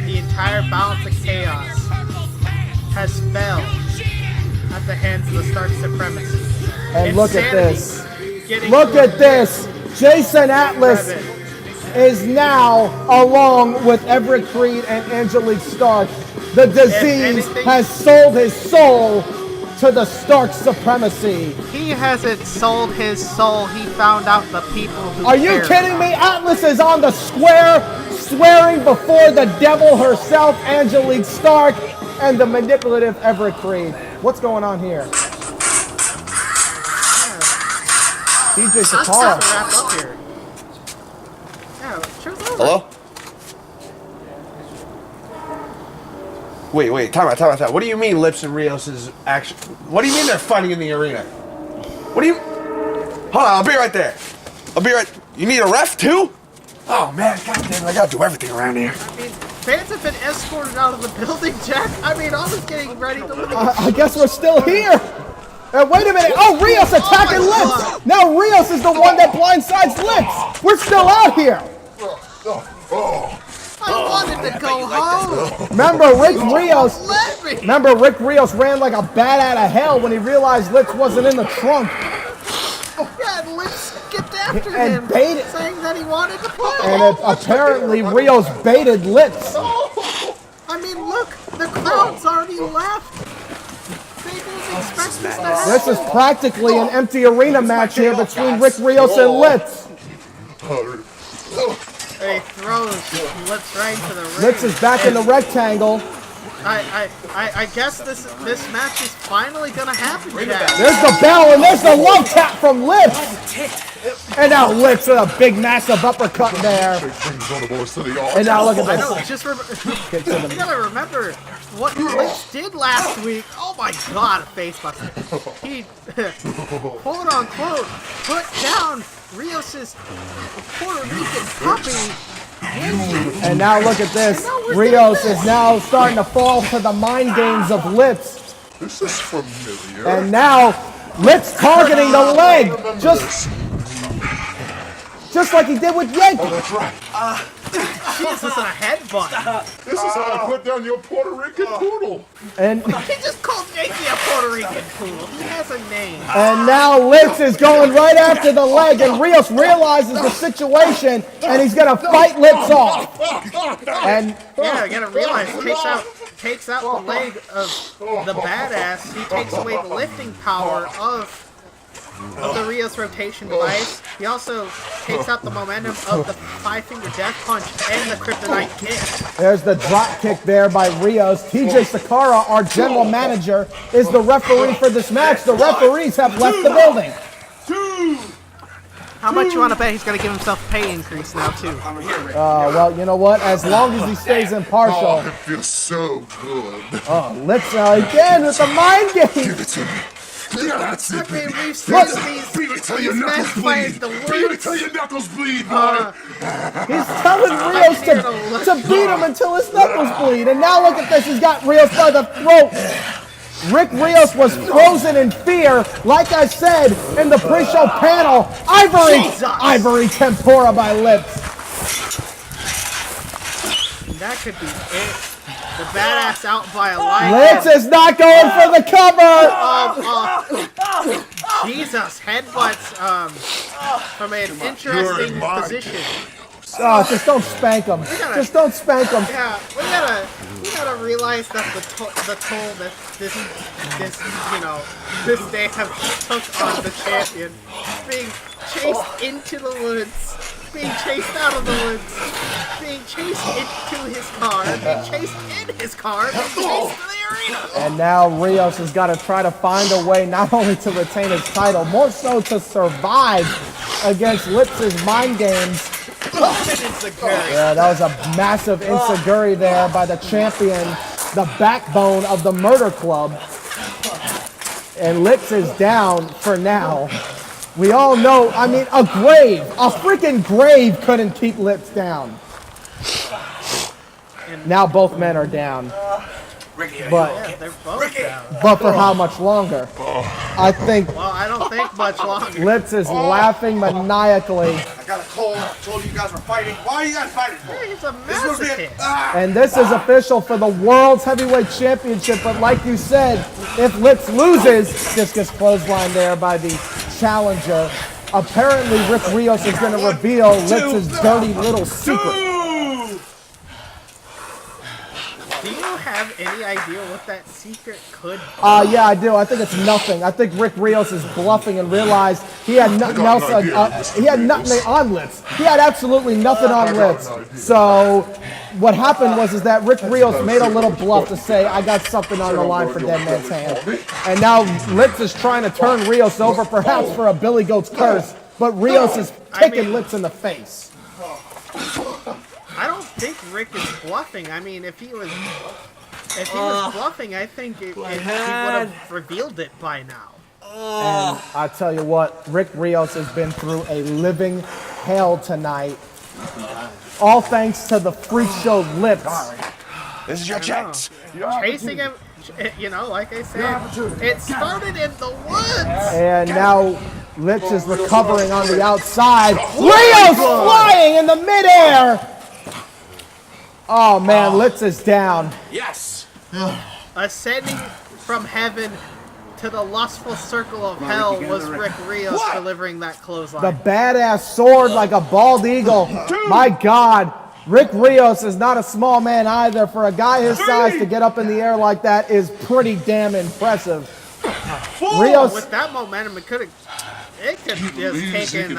the entire balance of chaos has failed at the hands of the Stark Supremacy. And look at this. Look at this. Jason Atlas is now, along with Everett Crede and Angelique Stark, the disease has sold his soul to the Stark Supremacy. He hasn't sold his soul. He found out the people who Are you kidding me? Atlas is on the square, swearing before the devil herself, Angelique Stark, and the manipulative Everett Crede. What's going on here? DJ Sikora. Hello? Wait, time out. What do you mean Lips and Rios is action? What do you mean they're fighting in the arena? What do you... Hold on, I'll be right there. You need a ref too? Oh man, goddamn, I gotta do everything around here. Fans have been escorted out of the building, Jack. I was getting ready to leave. I guess we're still here. Wait a minute. Oh, Rios attacking Lips. Now Rios is the one that blindsides Lips. We're still out here. I wanted to go home. Remember Rick Rios ran like a bat out of hell when he realized Lips wasn't in the trunk. Yeah, and Lips skipped after and him, baited, saying that he wanted to play. And apparently Rios baited Lips. I mean, look, the crowd's already left. They didn't expect this to happen. This is practically an empty arena match here between Rick Rios and Lips. He throws Lips right into the ring. Lips is back in the rectangle. I guess this match is finally gonna happen, Jack. There's the bell and there's the love tap from Lips. And now Lips with a big massive uppercut there. And now look at this. I know, just you gotta remember what Lips did last week. Oh my god, a face buster. He quote unquote put down Rios' Puerto Rican puppy. And now look at this. Rios is now starting to fall to the mind games of Lips. This is familiar. And now Lips targeting the leg. Just like he did with Yankee. Oh, that's right. Jesus, a headbutt. This is how I put down your Puerto Rican poodle. And he just called Yankee a Puerto Rican poodle. He has a name. And now Lips is going right after the leg, and Rios realizes the situation, and he's gonna fight Lips off. And yeah, you gotta realize takes out the leg of the badass. He takes away the lifting power of the Rios rotation device. He also takes out the momentum of the 5-finger death punch and the kryptonite kick. There's the drop kick there by Rios. TJ Sikora, our general manager, is the referee for this match. The referees have left the building. How much you want to bet he's going to give himself a pay increase now, too? Well, you know what? As long as he stays impartial. Oh, it feels so good. Oh, let's again with the mind game. Give it to me. Yeah, that's it. I mean, we've seen Look, Feel it till your these knuckles men fight bleed. the Feel it woods. till your knuckles bleed, boy. He's telling Rios to beat him until his knuckles bleed. And now look at this. He's got Rios by the throat. Rick Rios was frozen in fear. Like I said in the pre-show panel, ivory tempura by Lips. That could be it. The badass out by a line. Lips is not going for the cover. Jesus, headbutts from an interesting position. Oh, just don't spank him. Just don't spank him. Yeah, we gotta realize that the toll that this day have took on the champion, being chased into the woods, being chased out of the woods, being chased into his car, being chased in his car, being chased to the arena. And now Rios has got to try to find a way not only to retain his title, more so to survive against Lips' mind games. Yeah, that was a massive enziguri there by the champion, the backbone of the Murder Club. And Lips is down for now. We all know, I mean, a freaking grave couldn't keep Lips down. Now both men are down. But for how much longer? I think. Well, I don't think much longer. Lips is laughing maniacally. I got a cold. I told you guys were fighting. Why are you guys fighting for? He's a masochist. And this is official for the World's Heavyweight Championship. But like you said, if Lips loses, just gets clotheslined there by the challenger. Apparently, Rick Rios is going to reveal Lips' dirty little secret. Do you have any idea what that secret could be? Yeah, I do. I think it's nothing. I think Rick Rios is bluffing and realized he had nothing else. He had nothing on Lips. He had absolutely nothing on Lips. So what happened was that Rick Rios made a little bluff to say, I got something on the line for Dead Man's Hand. And now Lips is trying to turn Rios over, perhaps for a Billy Goat's curse, but Rios is kicking Lips in the face. I don't think Rick is bluffing. I mean, if he was bluffing, I think he would have revealed it by now. And I tell you what, Rick Rios has been through a living hell tonight. All thanks to the freak show Lips. This is your chance. Chasing him, like I said, it started in the woods. And now Lips is recovering on the outside. Rios flying in the midair. Oh man, Lips is down. Yes. Ascending from heaven to the lustful circle of hell was Rick Rios delivering that clothesline. The badass sword like a bald eagle. My God, Rick Rios is not a small man either. For a guy his size to get up in the air like that is pretty damn impressive. Rios, with that momentum, it could have just taken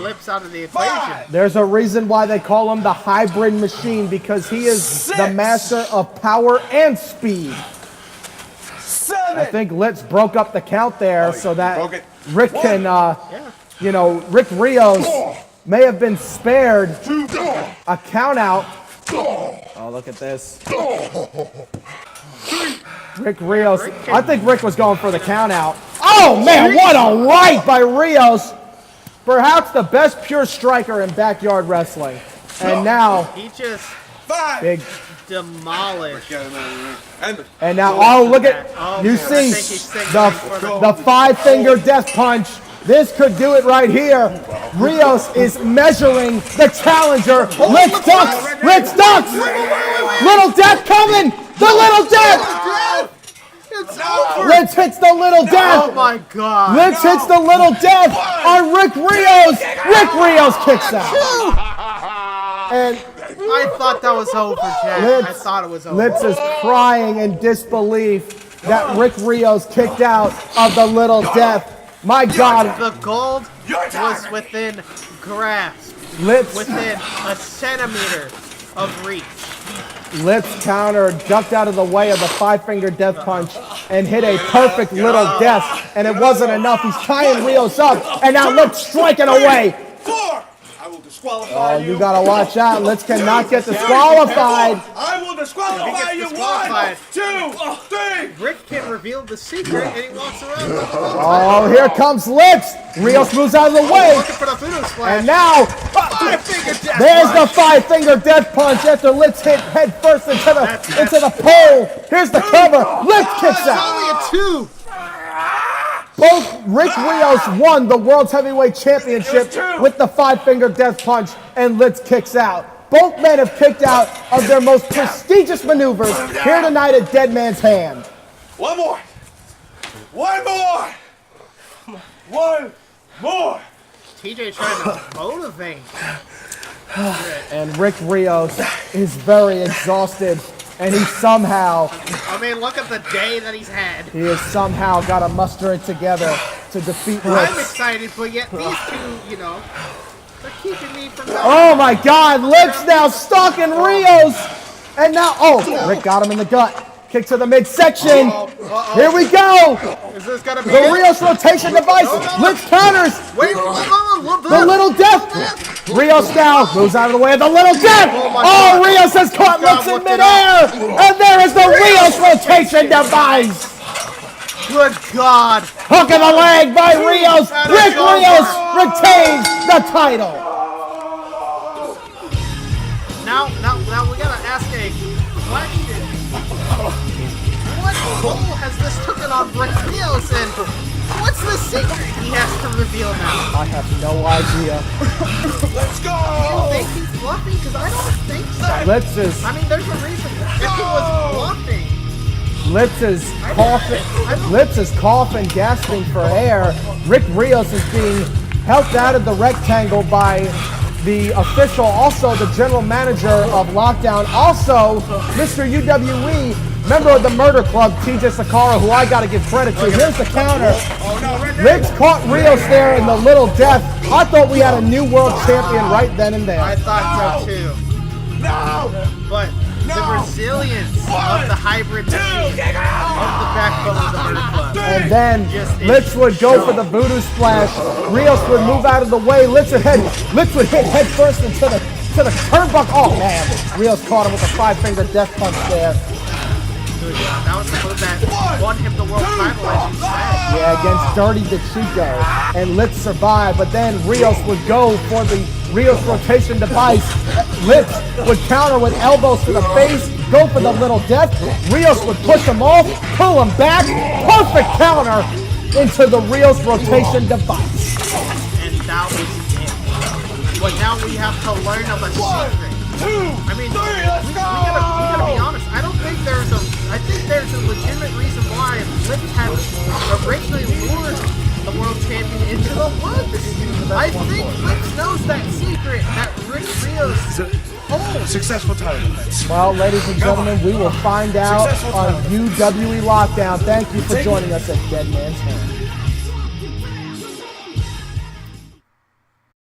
Lips out of the equation. There's a reason why they call him the hybrid machine, because he is the master of power and speed. I think Lips broke up the count there so that Rick can, Rick Rios may have been spared a count out. Oh, look at this. Rick Rios. I think Rick was going for the count out. Oh man, what a right by Rios. Perhaps the best pure striker in backyard wrestling. And now he just big demolished. And now, oh look at, you see the 5-finger death punch. This could do it right here. Rios is measuring the challenger. Lips ducks. Little death coming. The little death. Lips hits the little death. Oh my God. Lips hits the little death on Rick Rios. Rick Rios kicks out. And I thought that was over, Jack. I thought it was over. Lips is crying in disbelief that Rick Rios kicked out of the little death. My God. The gold was within grasp. Lips. Within a centimeter of reach. Lips counter, ducked out of the way of the 5-finger death punch and hit a perfect little death. And it wasn't enough. He's tying Rios up. And now Lips striking away. 4. I will disqualify Oh, you gotta watch out. Litz cannot get disqualified. I will disqualify you. 1, 2, 3. Rick can reveal the secret and he walks around. Oh, here comes Litz. Rios moves out of the way. Looking for the voodoo splash. And now, there's the 5-finger death punch after Litz hit head first into the pole. Here's the cover. Litz kicks out. It's only a 2. Both Rick Rios won the World's Heavyweight Championship with the 5-finger death punch, and Litz kicks out. Both men have kicked out of their most prestigious maneuvers here tonight at Dead Man's Hand. One more. One more. One more. TJ trying to motivate. And Rick Rios is very exhausted, and he somehow... I mean, look at the day that he's had. He has somehow got to muster it together to defeat Litz. I'm excited, but yet these two, you know, they're keeping me from... Oh my God, Litz now stalking Rios! And now, oh, Rick got him in the gut. Kick to the midsection. Here we go. Is this gonna be the Rios rotation device. Litz counters. Wait, the little death. Rios now moves out of the way of the little death. Oh, Rios has caught Litz in midair. And there is the Rios rotation device. Good God. Hook in the leg by Rios. Rick Rios retains the title. Now we gotta ask a question. What role has this taken on Rick Rios, and what's the secret he has to reveal now? I have no idea. Let's go! Do you think he's bluffing? Because I don't think so. Litz is... I mean, there's a reason. If he was bluffing... Litz is coughing, gasping for air. Rick Rios is being helped out of the rectangle by the official, also the general manager of Lockdown, also Mr. UWE, member of the Murder Club, TJ Sikora, who I gotta give credit to. Here's the counter. Rick's caught Rios there in the little death. I thought we had a new world champion right then and there. I thought so too. No! But the resilience of the hybrid machine, of the backbone of the Murder Club. And then Litz would go for the voodoo splash. Rios would move out of the way. Litz would hit head first into the turnbuckle. Oh man, Rios caught him with a 5-finger death punch there. That was the move that won him the world title, as you said. Yeah, against Dirty DeChico. And Litz survived, but then Rios would go for the Rios rotation device. Litz would counter with elbows to the face, go for the little death. Rios would push him off, pull him back. Perfect counter into the Rios rotation device. And that was it. But now we have to learn of a secret. I mean, we gotta be honest. I think there's a legitimate reason why Litz had originally lured the world champion into the woods. I think Litz knows that secret that Rick Rios holds. Successful title defense. Well, ladies and gentlemen, we will find out on UWE Lockdown. Thank you for joining us at Dead Man's Hand.